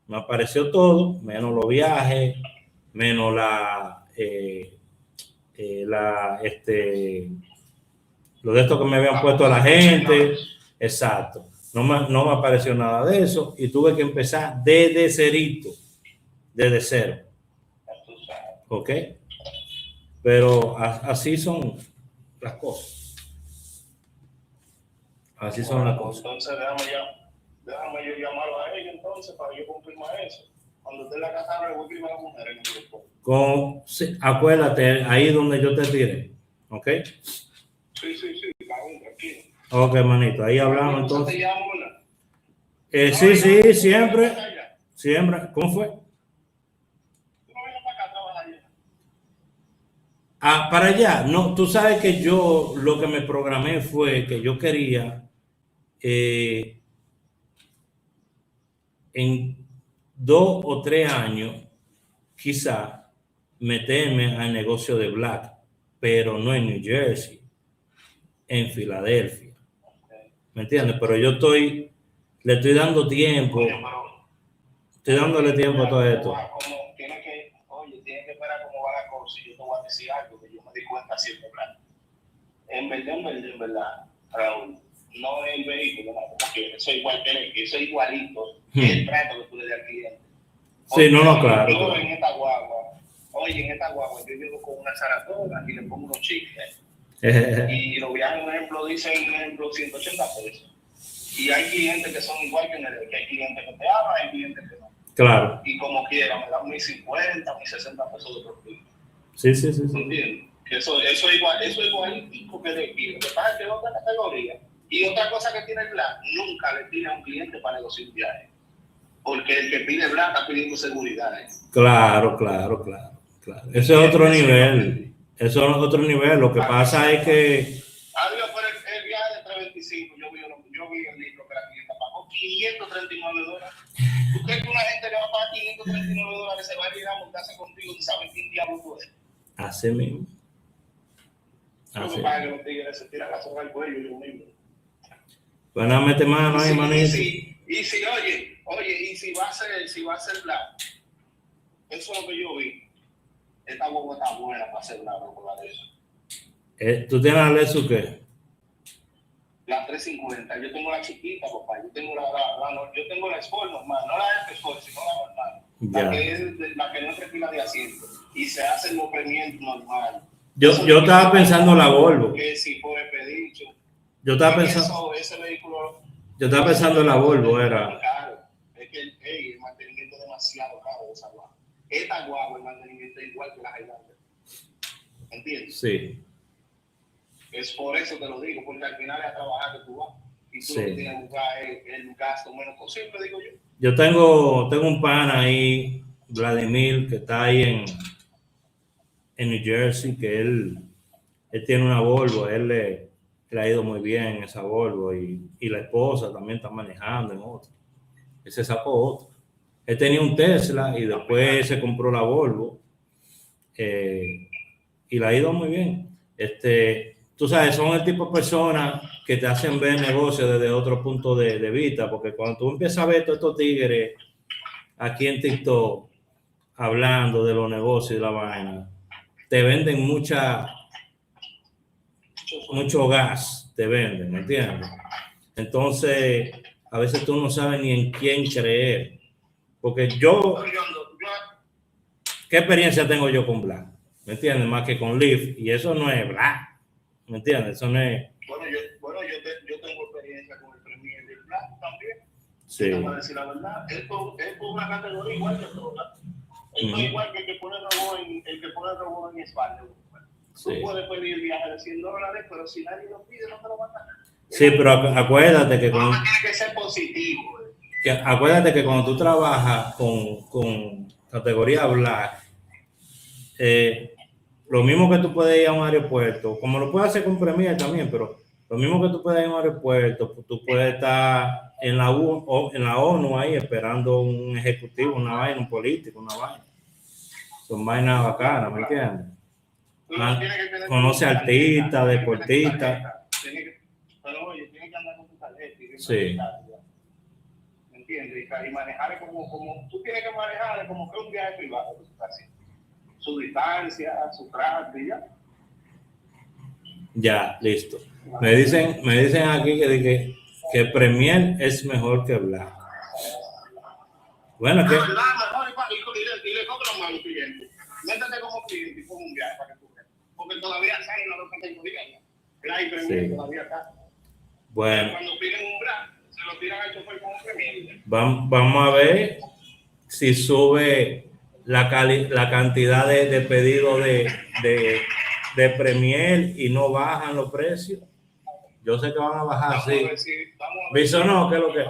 Me apareció todo, menos los viajes, menos lo de esto que me habían puesto a la gente. Exacto. No me apareció nada de eso y tuve que empezar desde cerito, desde cero. ¿Ok? Pero así son las cosas. Así son las cosas. Entonces déjame yo llamarlo a ellos entonces para yo confirmar eso. Cuando esté en la casa, le voy primero a mujer en el grupo. Sí, acuérdate, ahí donde yo te tiré. ¿Ok? Sí, tranquilo. Ok, manito, ahí hablamos entonces. ¿Te llamo, verdad? Sí, siempre. ¿Cómo fue? ¿Tú no vienes para acá a trabajar ya? Para allá. No, tú sabes que yo lo que me programé fue que yo quería en 2 o 3 años quizá meterme al negocio de Black, pero no en New Jersey, en Filadelfia. ¿Me entiendes? Pero yo le estoy dando tiempo. Estoy dándole tiempo a todo esto. decir algo que yo me di cuenta haciendo plan. En verdad, Raúl, no es el vehículo, no, porque eso es igual que eso es igualito el trato que tú le das al cliente. Sí, no, claro. Yo en esta guagua, yo llego con una zaratona y le pongo unos chicles. Y los viajes, por ejemplo, dicen, por ejemplo, 180 pesos. Y hay clientes que son igual que hay clientes que te aman, hay clientes que no. Claro. Y como quiera, me dan 1.050, 1.060 pesos de propina. Sí. ¿Entiendes? Eso es igualito que de aquí. Lo que pasa es que es otra categoría. Y otra cosa que tiene el Black, nunca le pide a un cliente para negociar un viaje. Porque el que pide Black está pidiendo seguridad. Claro. Ese es otro nivel. Eso es otro nivel. Lo que pasa es que... Adiós, pero el viaje de 325, yo vi el libro que la clienta pagó $539. ¿Tú crees que una gente le va a pagar $539, se va a ir a montarse contigo y sabe quién diablo tú eres? Así mismo. Lo que pasa es que los tigres se tiran la soga al cuello yo mismo. Bueno, mete mano ahí, manito. Y si va a ser Black, eso es lo que yo vi. Esta guagua está buena para hacer Black, con la de eso. ¿Tú tienes la Lexus qué? La 350, yo tengo la chiquita, papá, yo tengo la Sport normal, no la F-Sport, sino la normal. La que no es fila de asiento. Y se hace el movimiento normal. Yo estaba pensando en la Volvo. Que si fue pedicho. Yo estaba pensando. Ese vehículo. Yo estaba pensando en la Volvo, era. Claro, es que el mantenimiento es demasiado caro de esa guagua. Esta guagua, el mantenimiento es igual que la Highlander. ¿Entiendes? Sí. Es por eso te lo digo, porque al final es a trabajar que tú vas. Y tú lo que tienes que buscar es el gasto menos posible, digo yo. Yo tengo un pana ahí, Vladimir, que está ahí en New Jersey, que él tiene una Volvo, él le ha ido muy bien esa Volvo y la esposa también está manejando en otra. Él se sacó otra. Él tenía un Tesla y después se compró la Volvo y le ha ido muy bien. Tú sabes, son el tipo de personas que te hacen ver negocios desde otro punto de vista, porque cuando tú empiezas a ver todos estos tigres aquí en TikTok hablando de los negocios y la vaina, te venden mucho gas, te venden, ¿me entiendes? Entonces, a veces tú no sabes ni en quién creer, porque ¿qué experiencia tengo yo con Black? ¿Me entiendes? Más que con Lyft, y eso no es Black. ¿Me entiendes? Eso no es... Yo tengo experiencia con el Premier del Black también. Sí. Para decir la verdad, esto es una categoría igual que todas. Esto es igual que el que pone robo en España. Tú puedes pedir el viaje de $100, pero si nadie lo pide, no te lo van a dar. Sí, pero acuérdate que tiene que ser positivo. Acuérdate que cuando tú trabajas con categoría Black, lo mismo que tú puedes ir a un aeropuerto, como lo puedes hacer con Premier también, pero lo mismo que tú puedes ir a un aeropuerto, tú puedes estar en la ONU ahí esperando un ejecutivo, una vaina, un político, una vaina. Son vainas bacanas, ¿me entiendes? Conoce artistas, deportistas. Pero oye, tienes que andar con tu tarjeta. Sí. ¿Me entiendes? Y manejar como tú tienes que manejar como que un viaje privado. Su distancia, su traje, ya. Ya, listo. Me dicen aquí que Premier es mejor que Black. Bueno, que... mejor y le cobran más a los clientes. Métete como cliente y como un viaje para que tú veas. Porque todavía salen las dos categorías. Black y Premier todavía está. Bueno. Cuando piden un Black, se lo tiran al chofer como Premier. Vamos a ver si sube la cantidad de pedidos de Premier y no bajan los precios. Yo sé que van a bajar, sí. ¿Visto no? ¿Qué es lo que?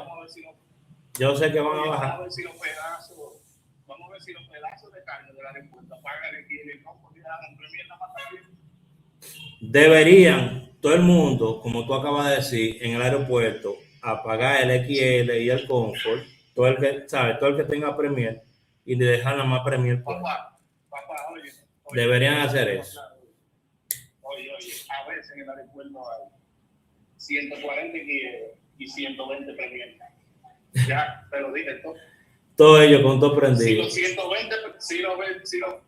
Yo sé que van a bajar. Vamos a ver si los pedazos de carne de la respuesta pagan el kilo y no, porque la Premier la mata bien. Deberían, todo el mundo, como tú acabas de decir, en el aeropuerto, a pagar el XL y el Comfort, todo el que tenga Premier, y de dejar nada más Premier. Papá, oye, deberían hacer eso. Oye, a veces en el aeropuerto hay 140 y 120 Premier. Ya, te lo dije todo. Todo ello con todo Si prendido. los 120,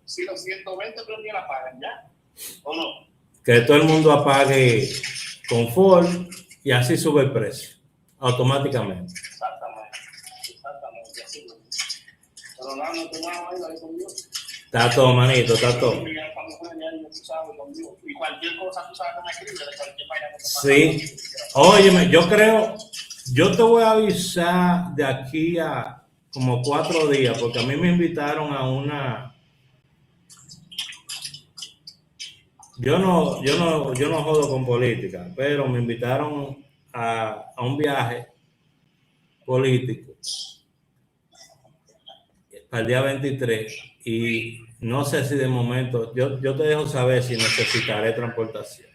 si los 120 prendí la pagan ya, ¿o no? Que todo el mundo apague confort y así sube el precio automáticamente. Exactamente, así. Pero nada, no tomamos ahí, la con Dios. Está todo, manito, está todo. Y cualquier cosa, tú sabes que me escribe de cualquier vaina que te pasa. Sí. Óyeme, yo creo, yo te voy a avisar de aquí a como 4 días, porque a mí me invitaron a una. Yo no jodo con política, pero me invitaron a un viaje político para el día 23 y no sé si de momento, yo te dejo saber si necesitaré transportación.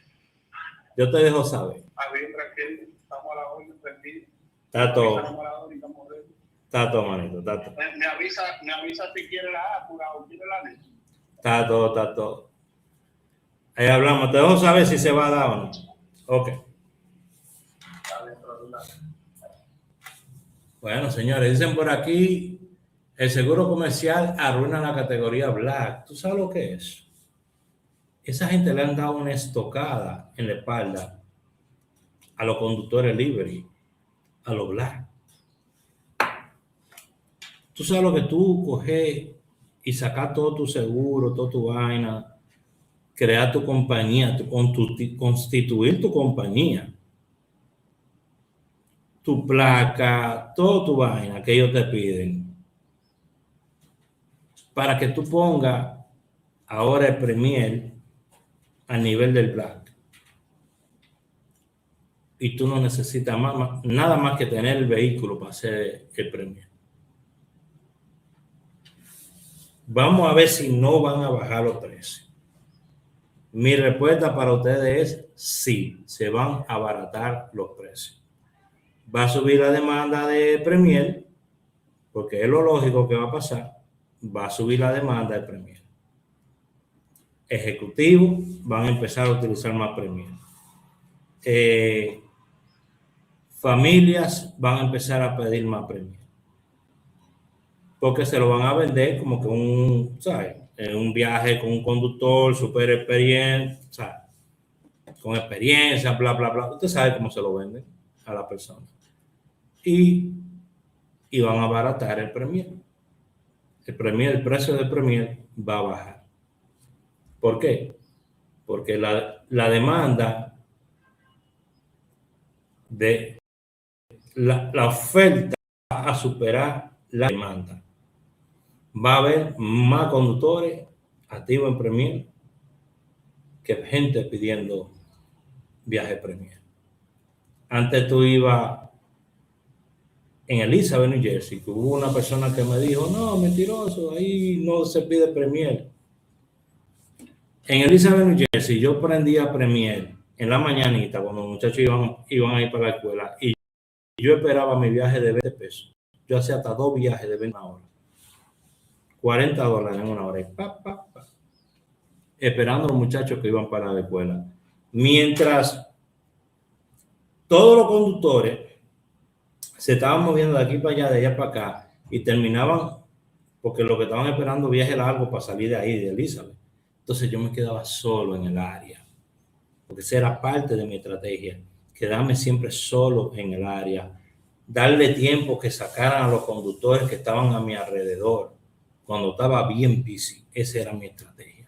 Yo te dejo saber. Estamos a la orden, tranquilo. Está todo. Está todo, manito, está todo. Me avisa si quiere la Apura o quiere la leche. Está todo, está todo. Ahí hablamos, te dejo saber si se va a dar o no. Ok. Bueno, señores, dicen por aquí, el seguro comercial arruina la categoría Black. ¿Tú sabes lo que es? Esa gente le han dado una estocada en la espalda a los conductores libre, a los Black. Tú sabes lo que tú coges y sacar todo tu seguro, toda tu vaina, crear tu compañía, constituir tu compañía, tu placa, toda tu vaina que ellos te piden, para que tú pongas ahora el Premier a nivel del Black. Y tú no necesitas nada más que tener el vehículo para hacer el Premier. Vamos a ver si no van a bajar los precios. Mi respuesta para ustedes es sí, se van a abaratar los precios. Va a subir la demanda de Premier, porque es lo lógico que va a pasar. Va a subir la demanda de Premier. Ejecutivos van a empezar a utilizar más Premier. Familias van a empezar a pedir más Premier. Porque se lo van a vender como que un viaje con un conductor súper experiente, ¿sabes? Con experiencia, bla, bla, bla. Usted sabe cómo se lo venden a la persona. Y van a abaratar el Premier. El precio del Premier va a bajar. ¿Por qué? Porque la demanda de la oferta va a superar la demanda. Va a haber más conductores activos en Premier que gente pidiendo viaje Premier. Antes tú ibas en Elizabeth, New Jersey, que hubo una persona que me dijo, no, mentiroso, ahí no se pide Premier. En Elizabeth, New Jersey, yo prendía Premier en la mañanita cuando los muchachos iban a ir para la escuela y yo esperaba mi viaje de 20 pesos. Yo hacía hasta 2 viajes de 20 horas. $40 en una hora. Esperando a los muchachos que iban para la escuela. Mientras todos los conductores se estaban moviendo de aquí para allá, de allá para acá, y terminaban, porque lo que estaban esperando viaje largo para salir de ahí, de Elizabeth. Entonces yo me quedaba solo en el área, porque esa era parte de mi estrategia, quedarme siempre solo en el área, darle tiempo que sacaran a los conductores que estaban a mi alrededor, cuando estaba bien busy. Esa era mi estrategia.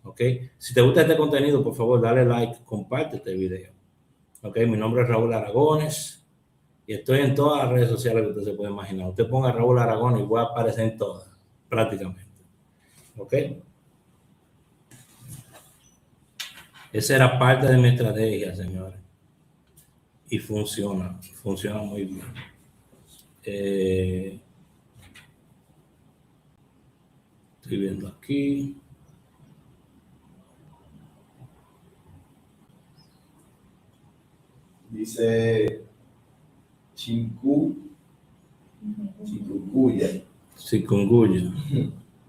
¿Ok? Si te gusta este contenido, por favor, dale like, comparte este video. ¿Ok? Mi nombre es Raúl Aragones y estoy en todas las redes sociales que usted se puede imaginar. Usted ponga Raúl Aragones y voy a aparecer en todas, prácticamente. ¿Ok? Esa era parte de mi estrategia, señores. Y funciona muy bien. Estoy viendo aquí. Dice chikungunya.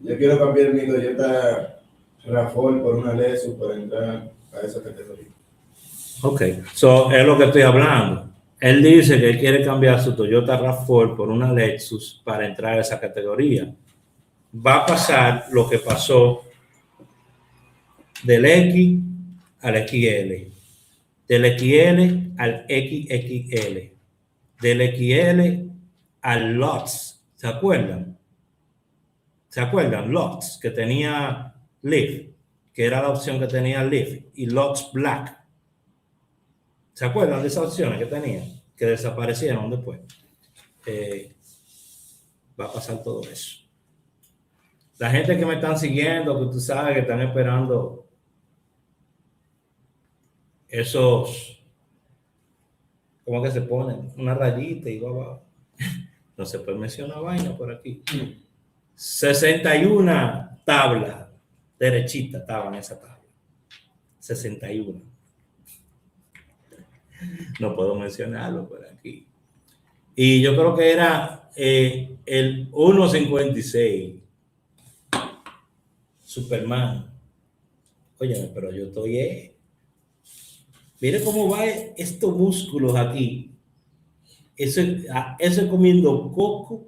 Yo quiero cambiar mi Toyota RAV4 por una Lexus para entrar a esa categoría. Ok, so es lo que estoy hablando. Él dice que él quiere cambiar su Toyota RAV4 por una Lexus para entrar a esa categoría. Va a pasar lo que pasó del X al XL, del XL al XXL, del XL al Lux. ¿Se acuerdan? ¿Se acuerdan? Lux, que tenía Leaf, que era la opción que tenía Leaf, y Lux Black. ¿Se acuerdan de esas opciones que tenía? Que desaparecieron después. Va a pasar todo eso. La gente que me están siguiendo, que tú sabes que están esperando esos, ¿cómo que se ponen? Una rayita y va. No se puede mencionar vaina por aquí. 61 tablas derechitas estaban en esa tabla. 61. No puedo mencionarlo por aquí. Y yo creo que era el 1.56. Superman. Oye, pero yo estoy... Mire cómo va estos músculos aquí. Eso es comiendo coco,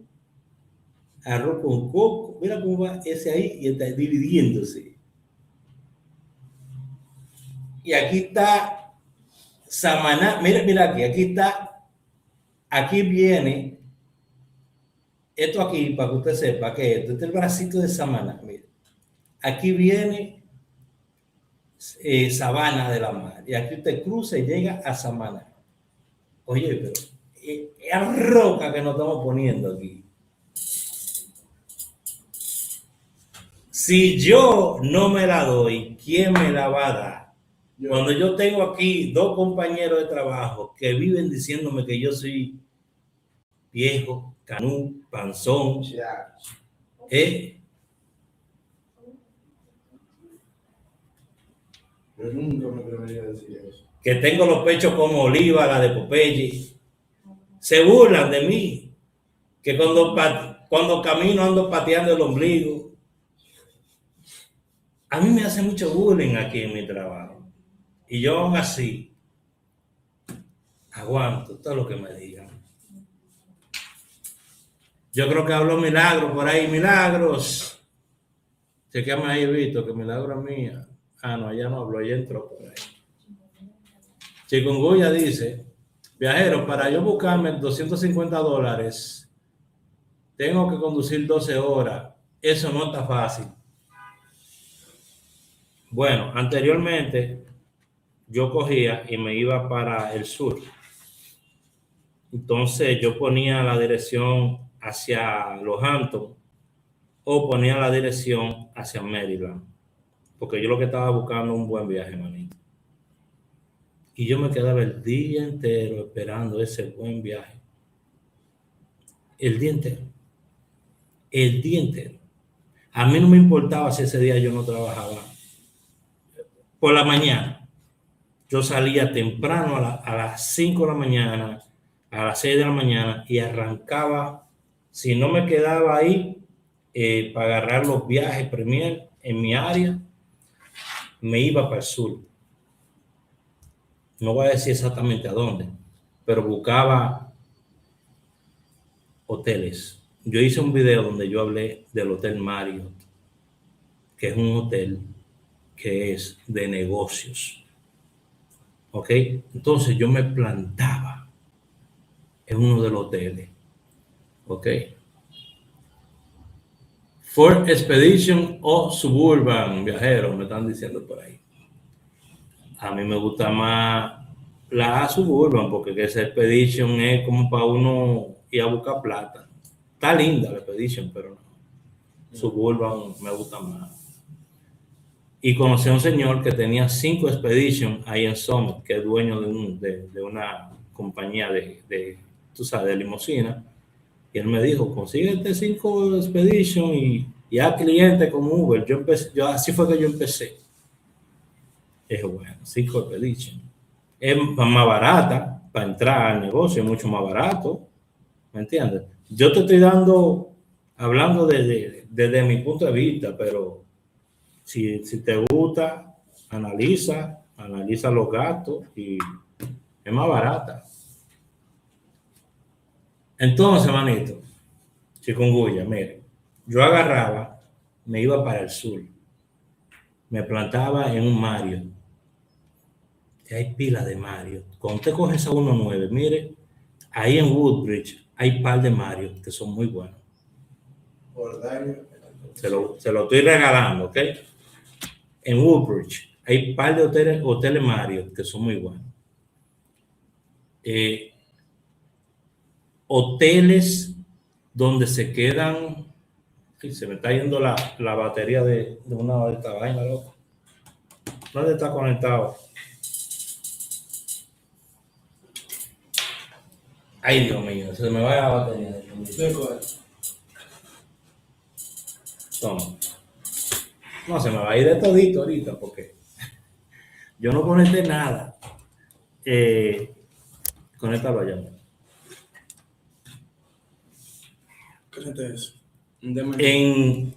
arroz con coco. Mira cómo va ese ahí y está dividiéndose. Y aquí está Samaná. Mira aquí está. Aquí viene. Esto aquí, para que usted sepa que esto es el bracito de Samaná. Mira. Aquí viene Sabana de la Mar. Y aquí usted cruza y llega a Samaná. Oye, pero es roca que nos estamos poniendo aquí. Si yo no me la doy, ¿quién me la va a dar? Cuando yo tengo aquí 2 compañeros de trabajo que viven diciéndome que yo soy viejo, canú, panzón, Yo nunca me atrevería a decir eso. Que tengo los pechos como Oliva, la de Popeye. Se burlan de mí. Que cuando camino ando pateando el ombligo. A mí me hace mucho bullying aquí en mi trabajo. Y yo aún así aguanto todo lo que me digan. Yo creo que habló Milagro por ahí. Milagros. Chequeame ahí, Vito, que Milagro es mía. Ah, no, ella no habló, ella entró por ahí. Chikungunya dice, viajero, para yo buscarme $250, tengo que conducir 12 horas. Eso no está fácil. Bueno, anteriormente yo cogía y me iba para el sur. Entonces yo ponía la dirección hacia Los Hamptons o ponía la dirección hacia Maryland. Porque yo lo que estaba buscando un buen viaje, manito. Y yo me quedaba el día entero esperando ese buen viaje. El día entero. El día entero. A mí no me importaba si ese día yo no trabajaba. Por la mañana. Yo salía temprano a las 5 de la mañana, a las 6 de la mañana y arrancaba. Si no me quedaba ahí para agarrar los viajes premier en mi área, me iba para el sur. No voy a decir exactamente a dónde, pero buscaba hoteles. Yo hice un video donde yo hablé del Hotel Marriott, que es un hotel que es de negocios. ¿Ok? Entonces yo me plantaba en uno de los hoteles. ¿Ok? Ford Expedition o Suburban, viajeros, me están diciendo por ahí. A mí me gusta más la Suburban porque esa Expedition es como para uno ir a buscar plata. Está linda la Expedition, pero no. Suburban me gusta más. Y conocí a un señor que tenía 5 Expedition ahí en Summit, que es dueño de una compañía tú sabes, de limusina. Y él me dijo, consíguete 5 Expedition y haz cliente con Uber. Así fue que yo empecé. Dije, bueno, 5 Expedition. Es más barata para entrar al negocio, es mucho más barato. ¿Me entiendes? Yo te estoy hablando desde mi punto de vista, pero si te gusta, analiza los gastos y es más barata. Entonces, manito, chikungunya, mire, yo agarraba, me iba para el sur, me plantaba en un Mario, que hay pila de Mario. Cuando usted coge esa 1.9, mire, ahí en Woodbridge hay par de Mario que son muy buenos. Por daño. Se lo estoy regalando, ¿ok? En Woodbridge hay par de hoteles Mario que son muy buenos. Hoteles donde se quedan. Sí, se me está yendo la batería de una de estas vainas, loco. ¿Dónde está conectado? Ay, Dios mío, se me va la batería. ¿De cuál? Toma. No, se me va a ir de todito ahorita porque yo no conecté nada. Conéctalo allá. ¿Qué es eso? Deme.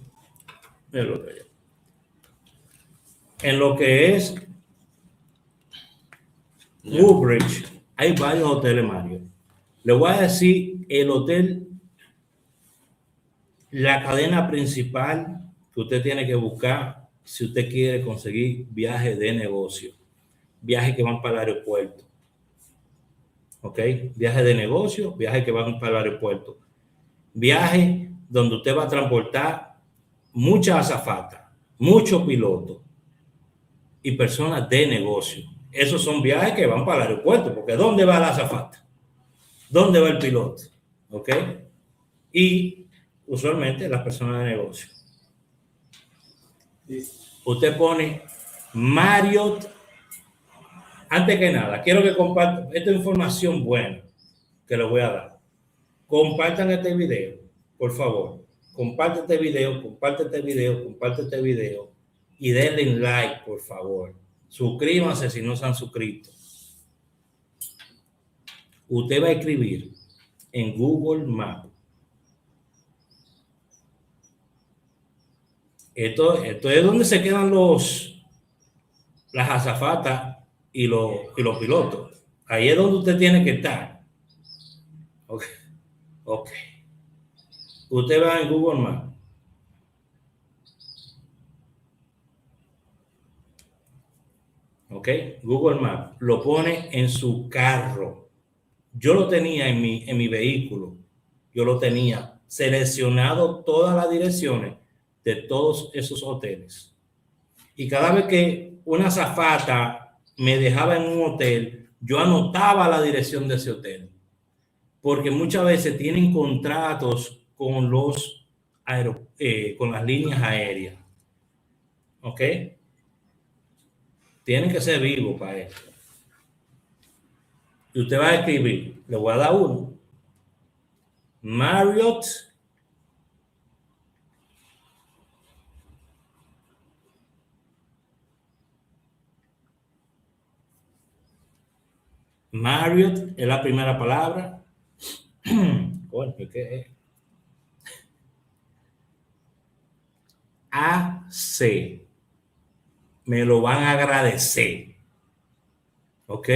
En lo que es Woodbridge, hay varios hoteles Mario. Le voy a decir el hotel, la cadena principal que usted tiene que buscar si usted quiere conseguir viajes de negocio, viajes que van para el aeropuerto. ¿Ok? Viajes de negocio, viajes que van para el aeropuerto. Viajes donde usted va a transportar muchas azafatas, muchos pilotos y personas de negocio. Esos son viajes que van para el aeropuerto, porque ¿dónde va la azafata? ¿Dónde va el piloto? ¿Ok? Y usualmente las personas de negocio. Usted pone Marriott. Antes que nada, quiero que compartan esta información buena que les voy a dar. Compartan este video, por favor. Comparte este video, comparte este video, comparte este video y denle like, por favor. Suscríbanse si no se han suscrito. Usted va a escribir en Google Maps. Esto es donde se quedan las azafatas y los pilotos. Ahí es donde usted tiene que estar. Ok. Usted va en Google Maps. Ok. Google Maps. Lo pone en su carro. Yo lo tenía en mi vehículo. Yo lo tenía seleccionado todas las direcciones de todos esos hoteles. Y cada vez que una azafata me dejaba en un hotel, yo anotaba la dirección de ese hotel. Porque muchas veces tienen contratos con con las líneas aéreas. ¿Ok? Tienen que ser vivos para esto. Y usted va a escribir, le voy a dar uno. Marriott es la primera palabra. Coño, ¿qué es? AC. Me lo van a agradecer. ¿Ok?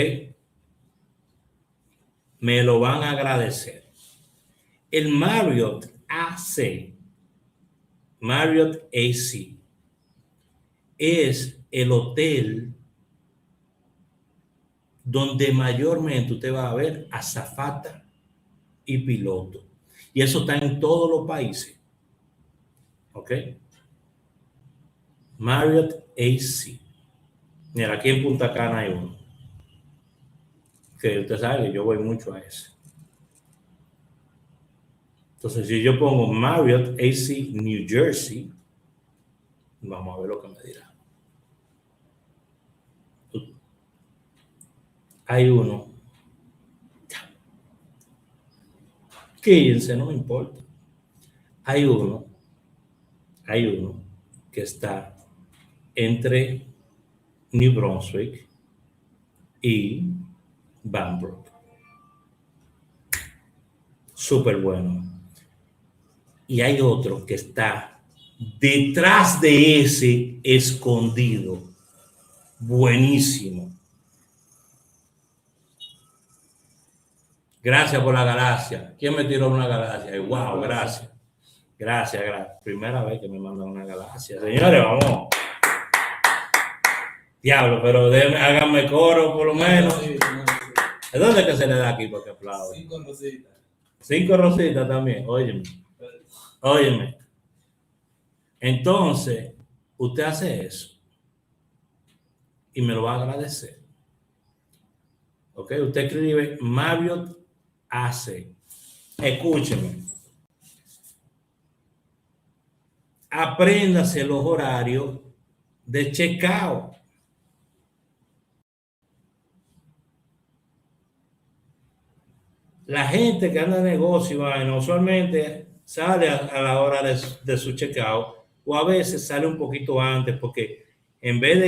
Me lo van a agradecer. El Marriott AC, Marriott AC, es el hotel donde mayormente usted va a ver azafata y piloto. Y eso está en todos los países. ¿Ok? Marriott AC. Mira, aquí en Punta Cana hay uno. Que usted sabe que yo voy mucho a ese. Entonces, si yo pongo Marriott AC New Jersey, vamos a ver lo que me dirá. Hay uno. Quídense, no me importa. Hay uno que está entre New Brunswick y Bambrook. Súper bueno. Y hay otro que está detrás de ese, escondido. Buenísimo. Gracias por la galaxia. ¿Quién me tiró una galaxia? Y wow, gracias. Gracias. Primera vez que me mandan una galaxia. Señores, vamos. Diablo, pero háganme coro por lo menos. ¿De dónde es que se le da aquí para que aplaudan? 5 rositas. 5 rositas también. Óyeme. Entonces, usted hace eso y me lo va a agradecer. ¿Ok? Usted escribe Marriott hace. Escúcheme. Apréndase los horarios de checkout. La gente que anda en negocio, usualmente sale a la hora de su checkout o a veces sale un poquito antes porque en vez de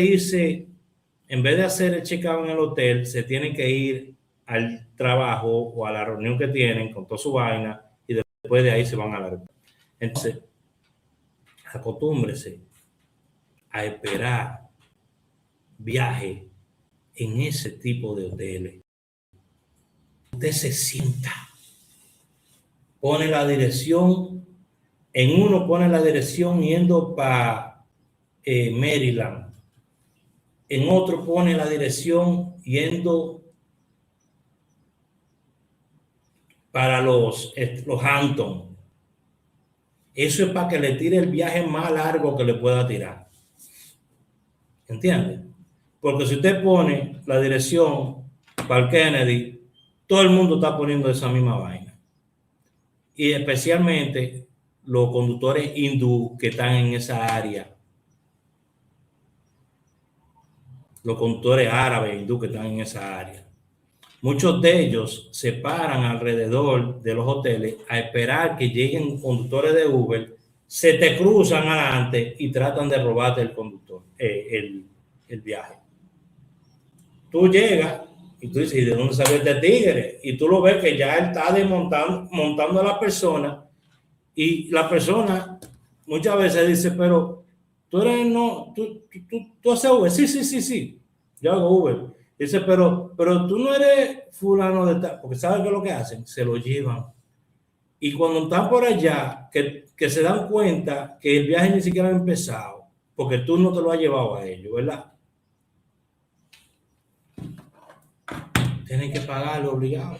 hacer el checkout en el hotel, se tienen que ir al trabajo o a la reunión que tienen con toda su vaina y después de ahí se van a la. Entonces, acostúmbrese a esperar viaje en ese tipo de hoteles. Usted se sienta, pone la dirección, en uno pone la dirección yendo para Maryland, en otro pone la dirección yendo para los Hamptons. Eso es para que le tire el viaje más largo que le pueda tirar. ¿Entiende? Porque si usted pone la dirección para el Kennedy, todo el mundo está poniendo esa misma vaina. Y especialmente los conductores hindú que están en esa área. Los conductores árabes hindú que están en esa área. Muchos de ellos se paran alrededor de los hoteles a esperar que lleguen conductores de Uber, se te cruzan adelante y tratan de robarte el conductor, el viaje. Tú llegas y tú dices, ¿y de dónde salió este tigre? Y tú lo ves que ya él está montando a la persona y la persona muchas veces dice, pero tú eres, no, tú haces Uber. Sí, yo hago Uber. Dice, pero tú no eres fulano de tal, porque ¿saben qué es lo que hacen? Se lo llevan. Y cuando están por allá, que se dan cuenta que el viaje ni siquiera ha empezado, porque tú no te lo has llevado a ellos, ¿verdad? Tienen que pagarlo obligado.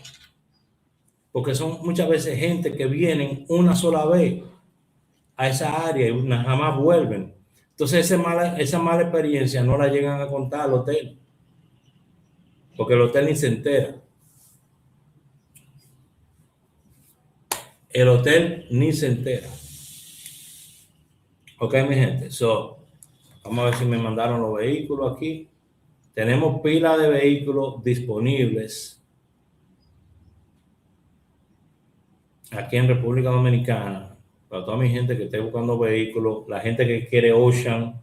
Porque son muchas veces gente que vienen una sola vez a esa área y jamás vuelven. Entonces esa mala experiencia no la llegan a contar al hotel. Porque el hotel ni se entera. El hotel ni se entera. Ok, mi gente. Vamos a ver si me mandaron los vehículos aquí. Tenemos pila de vehículos disponibles aquí en República Dominicana. Para toda mi gente que esté buscando vehículos, la gente que quiere Ocean.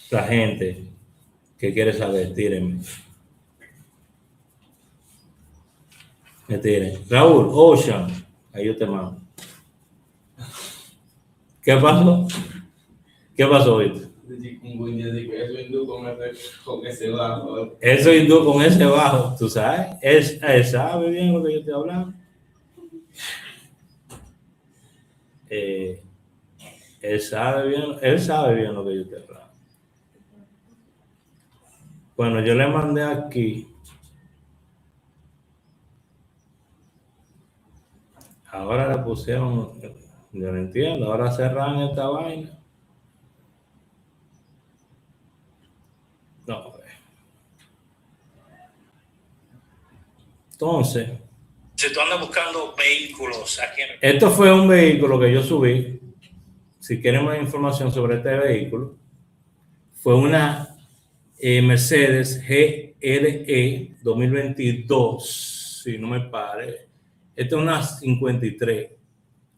La gente que quiere saber, tírenme. Me tiren. Raúl, Ocean. Ahí yo te mando. ¿Qué pasó? ¿Qué pasó ahorita? Eso hindú con ese bajo. Eso hindú con ese bajo, tú sabes. Él sabe bien lo que yo estoy hablando. Él sabe bien lo que yo estoy hablando. Bueno, yo le mandé aquí. Ahora le pusieron, yo no entiendo, ahora cerran esta vaina. No. Entonces, si tú andas buscando vehículos aquí esto fue un vehículo que yo subí. Si quieren más información sobre este vehículo, fue una Mercedes GLE 2022, si no me pare. Esta es una 53,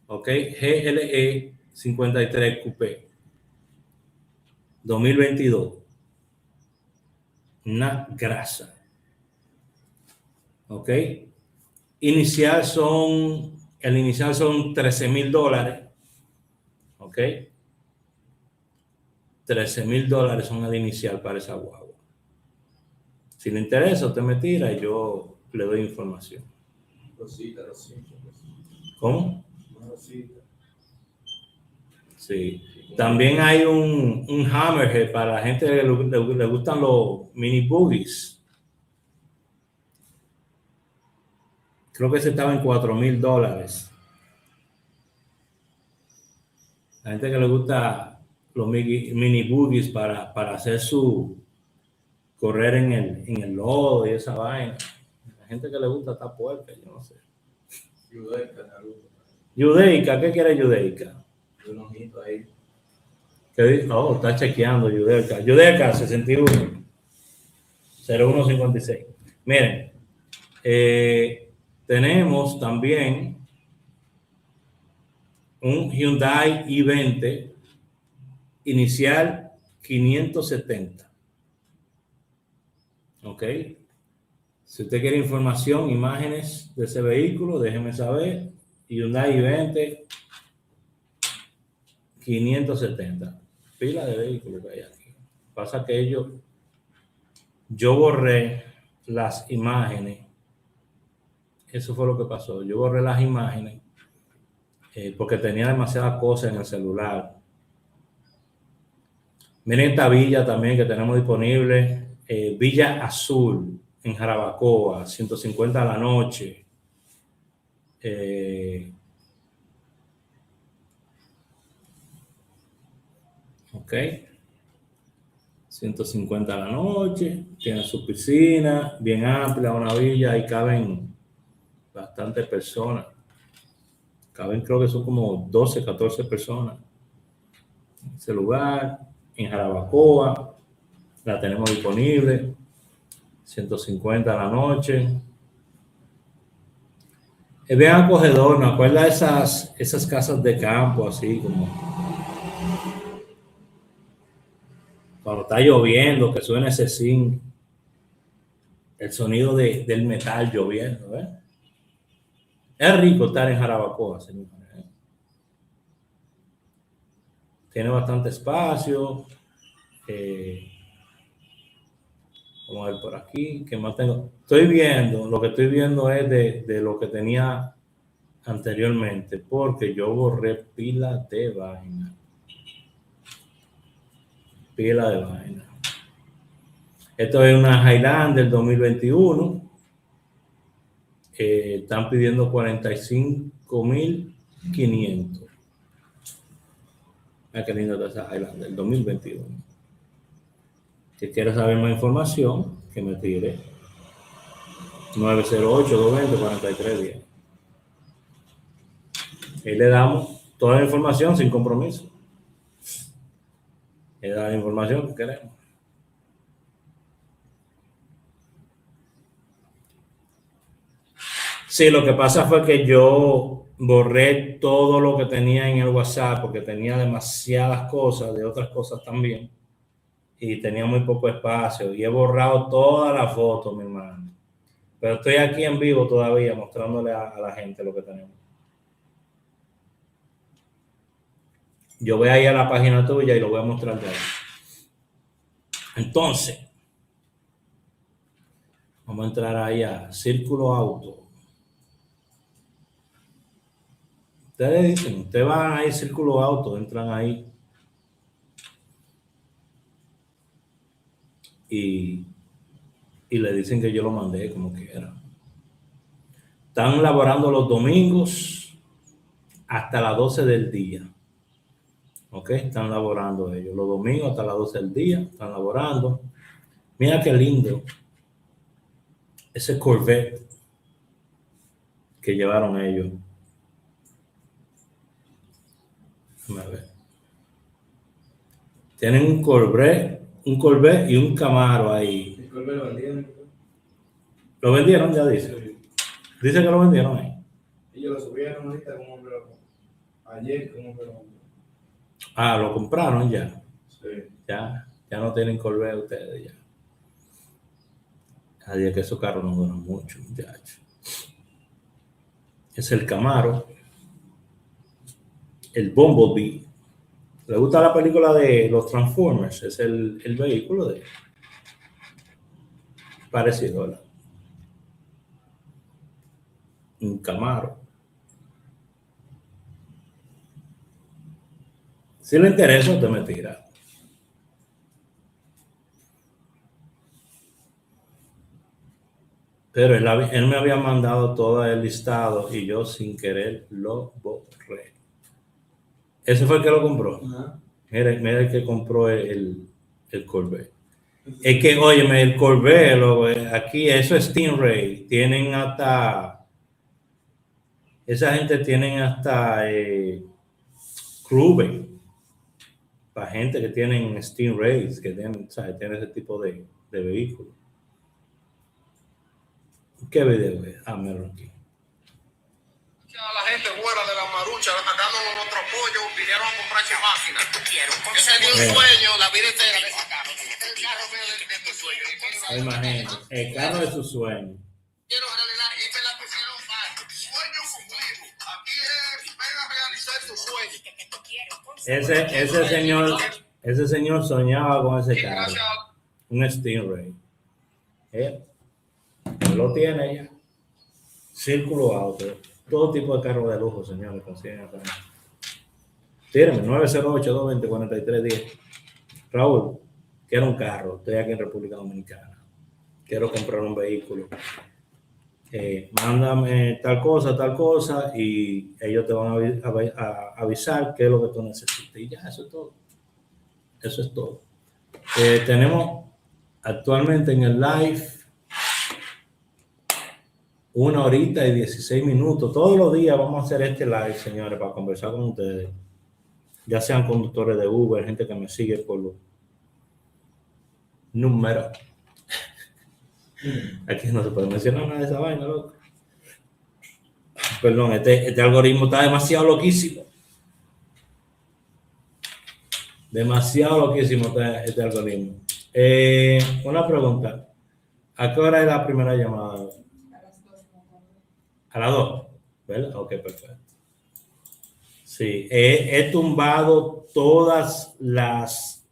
¿ok? GLE 53 Coupé 2022. Una grasa. ¿Ok? El inicial son $13,000. ¿Ok? $13,000 son el inicial para esa guagua. Si le interesa, usted me tira y yo le doy información. Rosita. ¿Cómo? Una Rosita. Sí. También hay un hammerhead para la gente que le gustan los mini boogies. Creo que ese estaba en $4,000. La gente que le gusta los mini boogies para hacer su correr en el lodo y esa vaina. La gente que le gusta está puerca, yo no sé. Judaica, ¿qué quiere Judaica? Un ojito ahí. ¿Qué dice? Oh, está chequeando Judaica. Judaica 61 0156. Miren, tenemos también un Hyundai i20 inicial 570. Ok. Si usted quiere información, imágenes de ese vehículo, déjeme saber. Hyundai i20 570. Pila de vehículos que hay aquí. Pasa que yo borré las imágenes. Eso fue lo que pasó. Yo borré las imágenes porque tenía demasiadas cosas en el celular. Miren esta villa también que tenemos disponible. Villa Azul en Jarabacoa, 150 a la noche. Ok. 150 a la noche. Tiene su piscina bien amplia, una villa. Ahí caben bastantes personas. Caben, creo que son como 12, 14 personas. En ese lugar, en Jarabacoa, la tenemos disponible. 150 a la noche. Es bien acogedor, me acuerda esas casas de campo, así como cuando está lloviendo, que suena ese zinc, el sonido del metal lloviendo, ¿eh? Es rico estar en Jarabacoa, señores. Tiene bastante espacio. Vamos a ver por aquí, ¿qué más tengo? Lo que estoy viendo es de lo que tenía anteriormente, porque yo borré pila de vaina. Esto es una Highlander 2021. Están pidiendo 45,500. Mira qué lindo está esa Highlander 2021. Si quieres saber más información, que me tire 908-220-4310. Ahí le damos toda la información sin compromiso. Le da la información que queremos. Sí, lo que pasa fue que yo borré todo lo que tenía en el WhatsApp porque tenía demasiadas cosas, de otras cosas también, y tenía muy poco espacio. Y he borrado todas las fotos, mi hermano. Pero estoy aquí en vivo todavía mostrándole a la gente lo que tenemos. Yo voy a ir a la página tuya y lo voy a mostrar de ahí. Entonces, vamos a entrar ahí a Círculo Auto. Ustedes dicen, ustedes van ahí Círculo Auto, entran ahí y le dicen que yo lo mandé como quiera. Están laborando los domingos hasta las 12 del día. ¿Ok? Están laborando ellos. Los domingos hasta las 12 del día están laborando. Mira qué lindo ese Corvette que llevaron ellos. Déjame ver. Tienen un Corvette y un Camaro ahí. ¿El Corvette lo vendieron? ¿Lo vendieron ya, dice? Sí. Dice que lo vendieron ahí. Ellos lo subieron ahorita como ayer, como Ah, lo compraron ya. Sí. Ya no tienen Corvette ustedes ya. Nadie que esos carros no duran mucho, muchachos. Es el Camaro, el Bumblebee ¿Le gusta la película de los Transformers? Es el vehículo de parecido, ¿verdad? Un Camaro. Si le interesa, usted me tira. Pero él me había mandado todo el listado y yo sin querer lo borré. Ese fue el que lo compró. Mira el que compró el Corvette. Es que, óyeme, el Corvette, aquí, eso es Stingray. Tienen hasta... Esa gente tienen hasta clubes para gente que tienen Stingrays, que tienen, ¿sabes? Tienen ese tipo de vehículos. ¿Qué video es? Ah, mira aquí. A la gente fuera de la marucha, atacando los otros pollos, vinieron a comprarse máquinas. Ese es un sueño, la vida entera de ese carro. El carro de tu sueño. Imagínate, el carro de su sueño. Quiero realidad, y te la pusieron fácil. Sueño cumplido. Aquí es, ven a realizar tu sueño. Ese señor soñaba con ese carro. Un Stingray. Él lo tiene ya. Círculo auto. Todo tipo de carro de lujo, señores, consiguen acá. Tírenme, 908-220-4310. Raúl, quiero un carro. Estoy aquí en República Dominicana. Quiero comprar un vehículo. Mándame tal cosa, y ellos te van a avisar qué es lo que tú necesitas. Y ya, eso es todo. Eso es todo. Tenemos actualmente en el live 1 horita y 16 minutos. Todos los días vamos a hacer este live, señores, para conversar con ustedes. Ya sean conductores de Uber, gente que me sigue por los números. Aquí no se puede mencionar nada de esa vaina, loco. Perdón, este algoritmo está demasiado loquísimo. Demasiado loquísimo este algoritmo. Una pregunta. ¿A qué hora es la primera llamada? A las 2, ¿verdad? Ok, perfecto. Sí, he tumbado todas las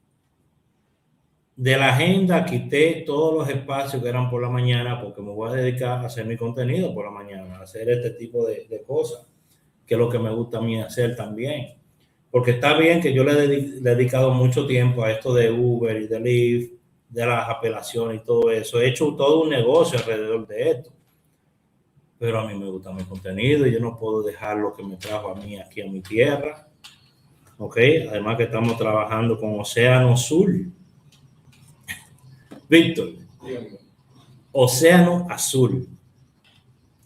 de la agenda, quité todos los espacios que eran por la mañana porque me voy a dedicar a hacer mi contenido por la mañana, a hacer este tipo de cosas, que es lo que me gusta a mí hacer también. Porque está bien que yo le he dedicado mucho tiempo a esto de Uber y de Lyft, de las apelaciones y todo eso. He hecho todo un negocio alrededor de esto. Pero a mí me gusta mi contenido y yo no puedo dejar lo que me trajo a mí aquí a mi tierra. ¿Ok? Además que estamos trabajando con Océano Azul. Víctor, Océano Azul.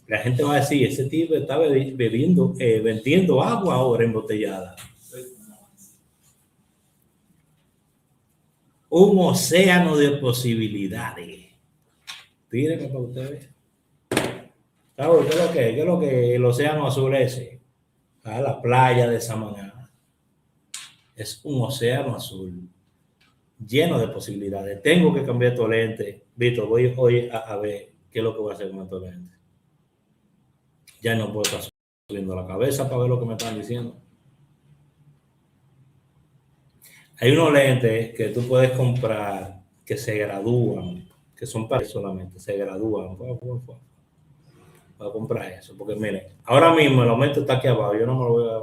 La gente va a decir, ese tipo está vendiendo agua ahora embotellada. Un océano de posibilidades. Tírenme para ustedes. ¿Sabes qué es lo que el océano azul es? A la playa de Samaná. Es un océano azul lleno de posibilidades. Tengo que cambiar tu lente. Víctor, voy hoy a ver qué es lo que voy a hacer con estos lentes. Ya no puedo estar subiendo la cabeza para ver lo que me están diciendo. Hay unos lentes que tú puedes comprar que se gradúan, que son para solamente, se gradúan. Voy a comprar eso, porque miren, ahora mismo el aumento está aquí abajo, yo no me lo voy a dar.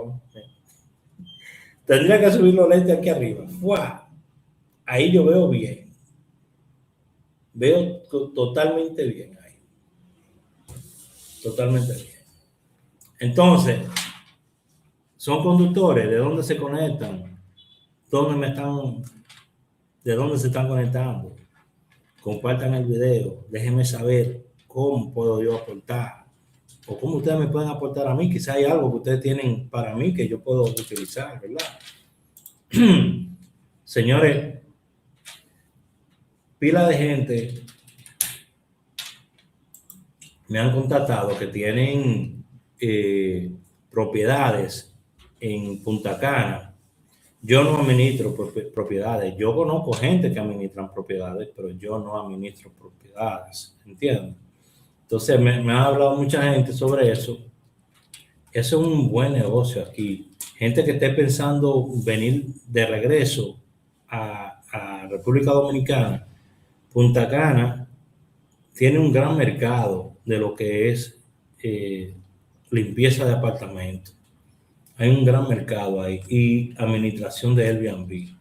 Tendría que subir los lentes aquí arriba. ¡Wow! Ahí yo veo bien. Veo totalmente bien ahí. Totalmente bien. Entonces, son conductores, ¿de dónde se conectan? ¿De dónde se están conectando? Compartan el video, déjenme saber cómo puedo yo aportar o cómo ustedes me pueden aportar a mí. Quizá hay algo que ustedes tienen para mí que yo puedo utilizar, ¿verdad? Señores, pila de gente me han contactado que tienen propiedades en Punta Cana. Yo no administro propiedades. Yo conozco gente que administran propiedades, pero yo no administro propiedades. ¿Entienden? Entonces, me ha hablado mucha gente sobre eso. Eso es un buen negocio aquí. gente que esté pensando venir de regreso a República Dominicana, Punta Cana tiene un gran mercado de lo que es limpieza de apartamentos. Hay un gran mercado ahí y administración de Airbnb.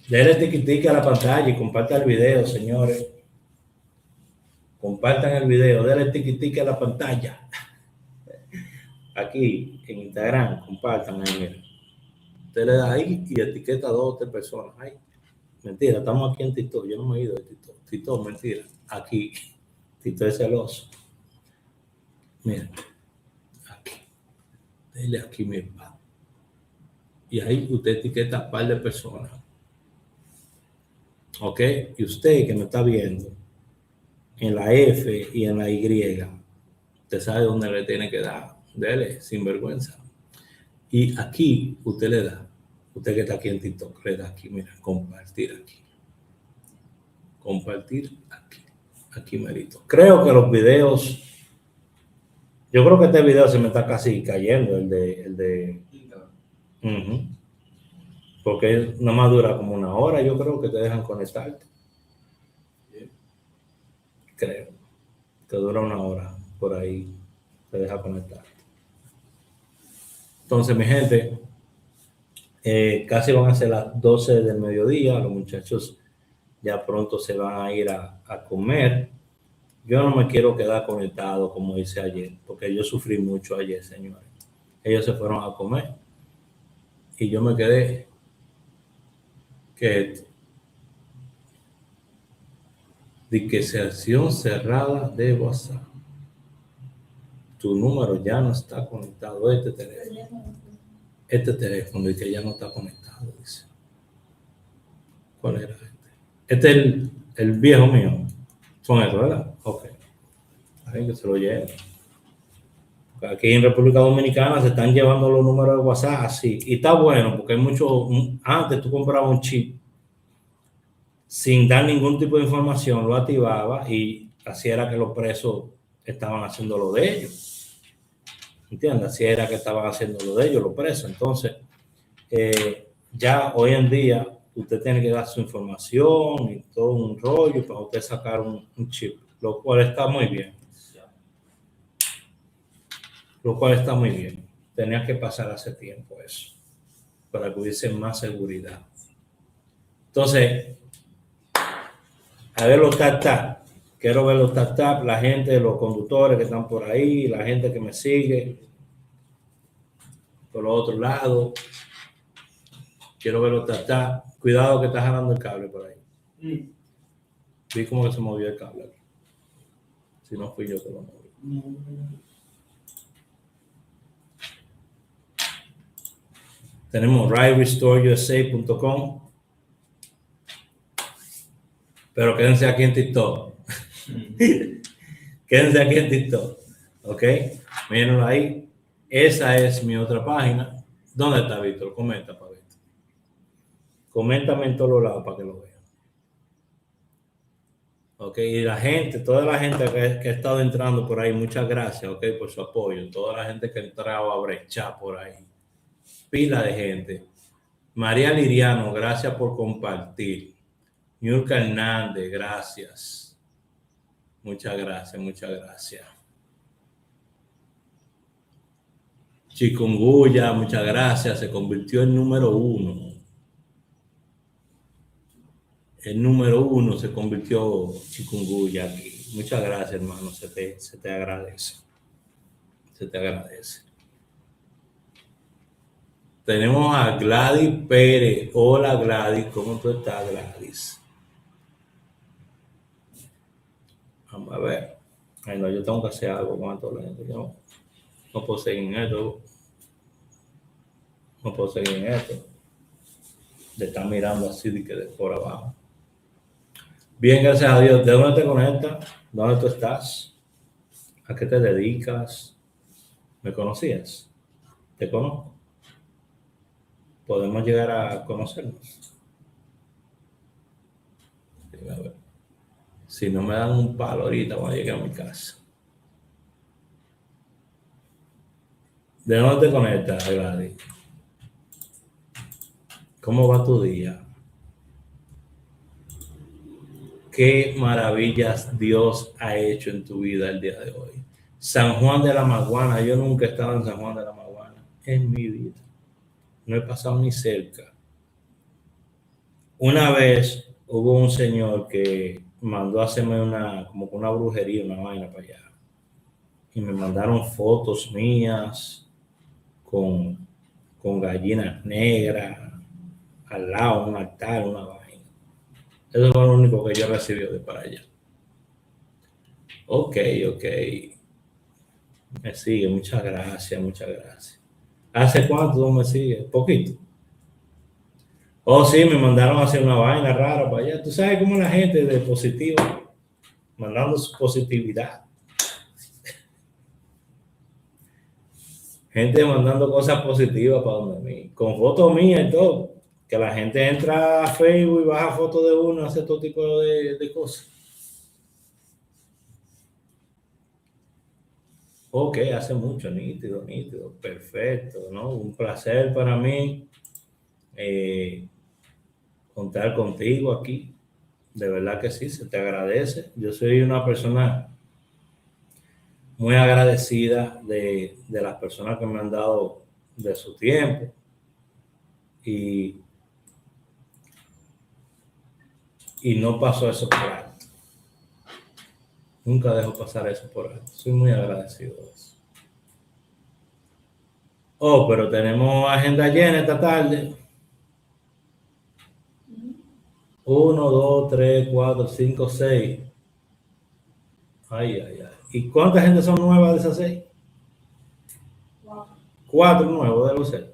Denle tiquitique a la pantalla y compartan el video, señores. Compartan el video, denle tiquitique a la pantalla. Aquí en Instagram, compartan ahí, miren. Usted le da ahí y etiqueta a 2 o 3 personas. Ay, mentira, estamos aquí en TikTok. Yo no me he ido de TikTok. TikTok, mentira. Aquí, TikTok es celoso. Miren, aquí. Denle aquí, mi papá. Y ahí usted etiqueta a un par de personas. ¿Ok? Y usted que me está viendo, en la F y en la Y, usted sabe dónde le tiene que dar. Dele, sin vergüenza. Y aquí usted le da, usted que está aquí en TikTok, le da aquí, mira, compartir aquí. Compartir aquí. Aquí merito. Creo que los videos, yo creo que este video se me está casi cayendo, el de porque nada más dura como 1 hora, yo creo que te dejan conectarte. Creo que dura 1 hora, por ahí te deja conectarte. Entonces, mi gente, casi van a ser las 12 del mediodía, los muchachos ya pronto se van a ir a comer. Yo no me quiero quedar conectado como hice ayer, porque yo sufrí mucho ayer, señores. Ellos se fueron a comer y yo me quedé que sesión cerrada de WhatsApp. Tu número ya no está conectado. Este teléfono y que ya no está conectado, dice. ¿Cuál era este? Este es el viejo mío. Son estos, ¿verdad? Ok. Alguien que se lo lleve. Aquí en República Dominicana se están llevando los números de WhatsApp así. Y está bueno, porque hay mucho. Antes tú comprabas un chip sin dar ningún tipo de información, lo activaba y así era que los presos estaban haciendo lo de ellos. ¿Entiendes? Así era que estaban haciendo lo de ellos, los presos. Entonces, ya hoy en día usted tiene que dar su información y todo un rollo para usted sacar un chip, lo cual está muy bien. Lo cual está muy bien. Tenía que pasar hace tiempo eso, para que hubiese más seguridad. Entonces, a ver los tap. Quiero ver los tap, la gente, los conductores que están por ahí, la gente que me sigue por los otros lados. Quiero ver los tap. Cuidado que está jalando el cable por ahí. Vi como que se movió el cable. Si no fui yo que lo moví. Tenemos riderestoreusa.com. Pero quédense aquí en TikTok. Quédense aquí en TikTok. ¿Ok? Mírenlo ahí. Esa es mi otra página. ¿Dónde está Víctor? Comenta para Víctor. Coméntame en todos los lados para que lo vean. Ok, y la gente, toda la gente que ha estado entrando por ahí, muchas gracias, ok, por su apoyo. Toda la gente que ha entrado a brechar por ahí. Pila de gente. María Liriano, gracias por compartir. Nurka Hernández, gracias. Muchas gracias, muchas gracias. Chikungunya, muchas gracias. Se convirtió en número 1. El número 1 se convirtió Chikungunya aquí. Muchas gracias, hermano. Se te agradece. Se te agradece. Tenemos a Gladys Pérez. Hola, Gladys. ¿Cómo tú estás, Gladys? Vamos a ver. Ay, no, yo tengo que hacer algo con esto. Yo no puedo seguir en esto. No puedo seguir en esto. De estar mirando así de que de por abajo. Bien, gracias a Dios. ¿De dónde te conectas? ¿Dónde tú estás? ¿A qué te dedicas? ¿Me conocías? ¿Te conozco? ¿Podemos llegar a conocernos? A ver. Si no me dan un palo ahorita cuando llegue a mi casa. ¿De dónde te conectas, Gladys? ¿Cómo va tu día? ¿Qué maravillas Dios ha hecho en tu vida el día de hoy? San Juan de la Maguana, yo nunca he estado en San Juan de la Maguana en mi vida. No he pasado ni cerca. Una vez hubo un señor que mandó a hacerme como una brujería, una vaina para allá. Y me mandaron fotos mías con gallinas negras al lado, un altar, una vaina. Eso fue lo único que yo recibí de para allá. Ok. Me sigue, muchas gracias, muchas gracias. ¿Hace cuánto tú me sigues? Poquito. Oh, sí, me mandaron a hacer una vaina rara para allá. Tú sabes cómo la gente de positivo, mandando su positividad. Gente mandando cosas positivas para donde mí, con fotos mías y todo. Que la gente entra a Facebook y baja fotos de uno, hace todo tipo de cosas. Ok, hace mucho, nítido, perfecto, ¿no? Un placer para mí contar contigo aquí. De verdad que sí, se te agradece. Yo soy una persona muy agradecida de las personas que me han dado de su tiempo y no pasó eso por alto. Nunca dejo pasar eso por alto. Soy muy agradecido de eso. Oh, pero tenemos agenda llena esta tarde. 1, 2, 3, 4, 5, 6. Ay. ¿Y cuánta gente son nuevas de esas 6? 4 nuevos de los 6.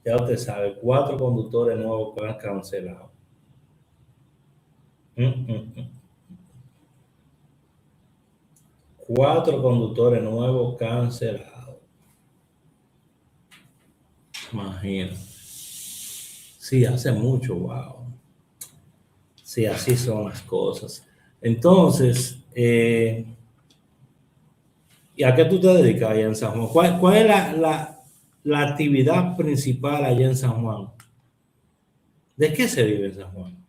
Ya usted sabe, 4 conductores nuevos que han cancelado. 4 conductores nuevos cancelados. Imagínate. Sí, hace mucho, wow. Sí, así son las cosas. Entonces, ¿y a qué tú te dedicas allá en San Juan? ¿Cuál es la actividad principal allá en San Juan? ¿De qué se vive en San Juan?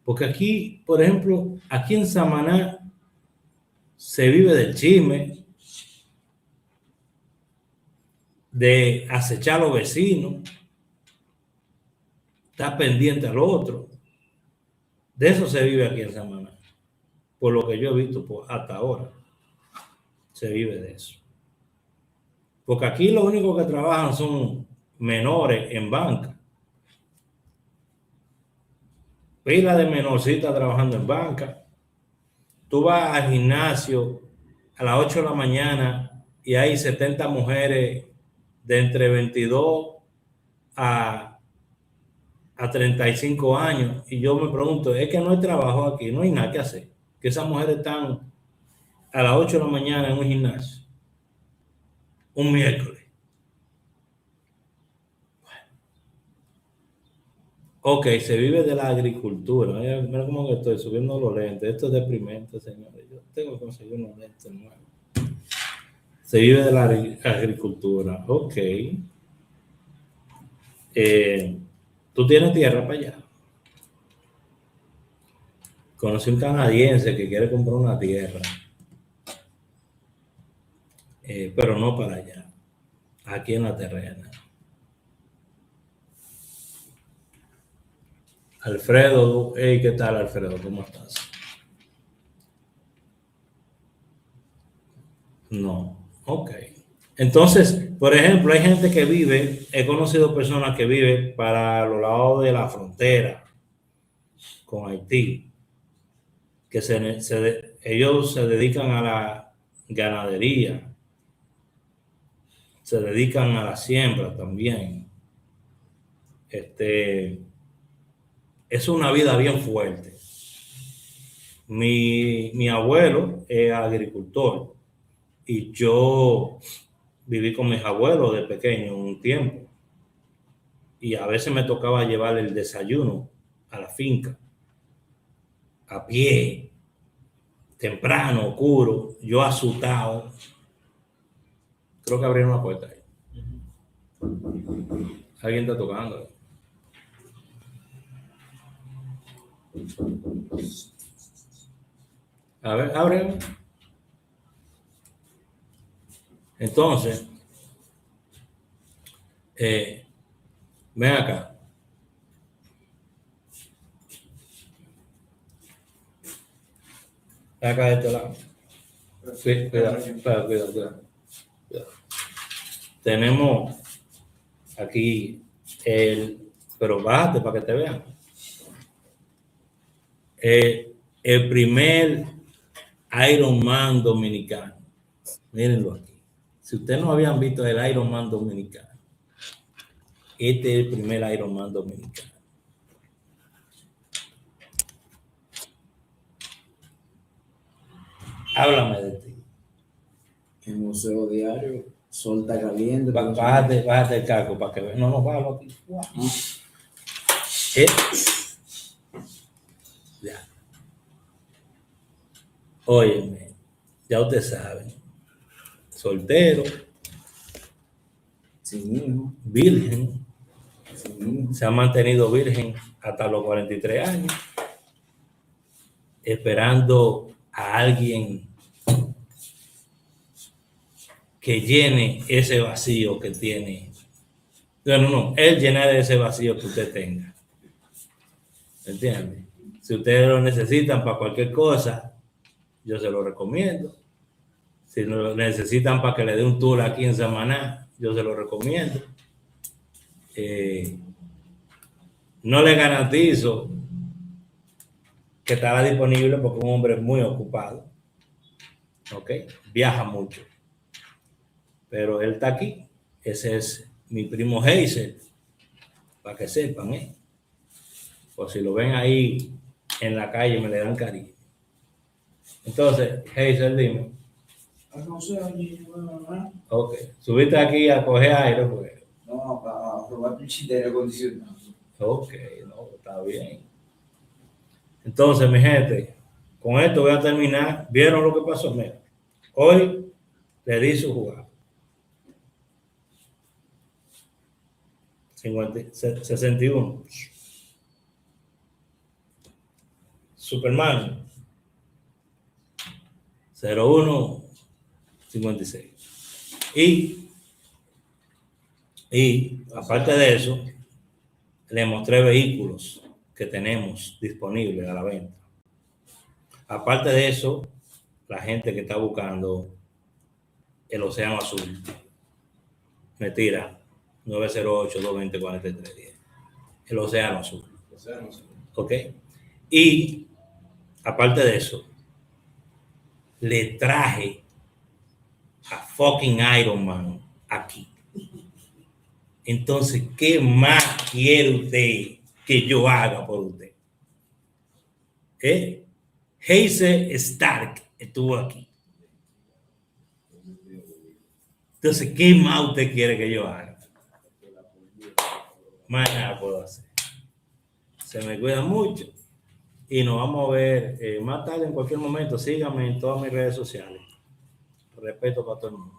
Porque aquí, por ejemplo, aquí en Samaná se vive del chisme, de acechar a los vecinos, estar pendiente al otro. De eso se vive aquí en Samaná. Por lo que yo he visto hasta ahora, se vive de eso. Porque aquí lo único que trabajan son menores en banca. Pila de menorcitas trabajando en banca. Tú vas al gimnasio a las 8 de la mañana y hay 70 mujeres de entre 22 a 35 años. Y yo me pregunto, es que no hay trabajo aquí, no hay nada que hacer. Que esas mujeres están a las 8 de la mañana en un gimnasio. Un miércoles. Ok, se vive de la agricultura. Mira cómo que estoy subiendo los lentes. Esto es deprimente, señores. Yo tengo que conseguir unos lentes nuevos. Se vive de la agricultura. Ok. ¿Tú tienes tierra para allá? Conocí un canadiense que quiere comprar una tierra. Pero no para allá. Aquí en la terrena. Alfredo, hey, ¿qué tal, Alfredo? ¿Cómo estás? No, ok. Entonces, por ejemplo, hay gente que vive, he conocido personas que viven para los lados de la frontera con Haití, que ellos se dedican a la ganadería, se dedican a la siembra también. Es una vida bien fuerte. Mi abuelo es agricultor y yo viví con mis abuelos de pequeño un tiempo y a veces me tocaba llevar el desayuno a la finca a pie, temprano, oscuro, yo asustado. Creo que abrieron la puerta ahí. Alguien está tocando. A ver, abre. Entonces, ven acá. Ven acá de este lado. Sí, cuidado. Tenemos aquí pero bájate para que te vean. El primer Iron Man dominicano. Mírenlo aquí. Si ustedes no habían visto el Iron Man dominicano, este es el primer Iron Man dominicano. Háblame de ti. El Museo Diario, Sol está caliente. Bájate el casco para que vean. No, bájalo aquí. Ya. Óyeme, ya ustedes saben. Soltero. Sin hijo. Virgen. Sin hijo. Se ha mantenido virgen hasta los 43 años. Esperando a alguien que llene ese vacío que tiene. No, él llenar ese vacío que usted tenga. ¿Entiende? Si ustedes lo necesitan para cualquier cosa, yo se lo recomiendo. Si lo necesitan para que le dé un tour aquí en Samaná, yo se lo recomiendo. No le garantizo que estará disponible porque un hombre es muy ocupado. ¿Ok? Viaja mucho. Pero él está aquí. Ese es mi primo Hazel. Para que sepan, Por si lo ven ahí en la calle, me le dan cariño. Entonces, Hazel, dime. No sé, Ok. Subiste aquí a coger aire, pues. no, para probar tu aire acondicionado. Ok, no, está bien. Entonces, mi gente, con esto voy a terminar. ¿Vieron lo que pasó? Mira, hoy le di su jugada. 61. Superman. 01, 56. Y aparte de eso, le mostré vehículos que tenemos disponibles a la venta. Aparte de eso, la gente que está buscando el océano azul me tira 908-220-4310. El océano azul. ¿Ok? Y aparte de eso, le traje a fucking Iron Man aquí. Entonces, ¿qué más quiere usted que yo haga por usted? Hazel Stark estuvo aquí. Entonces, ¿qué más usted quiere que yo haga? Más nada puedo hacer. Se me cuida mucho y nos vamos a ver más tarde en cualquier momento. Síganme en todas mis redes sociales. Respeto para todo el mundo.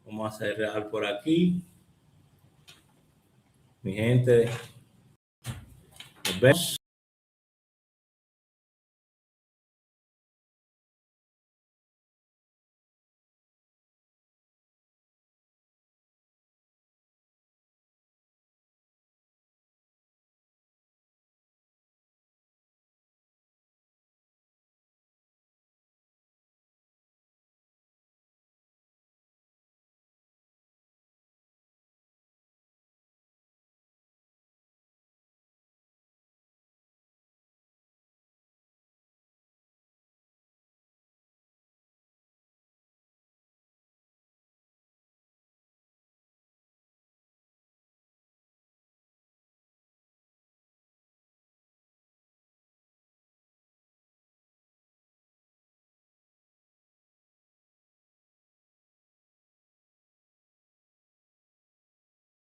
Vamos a cerrar por aquí. Mi gente, nos vemos.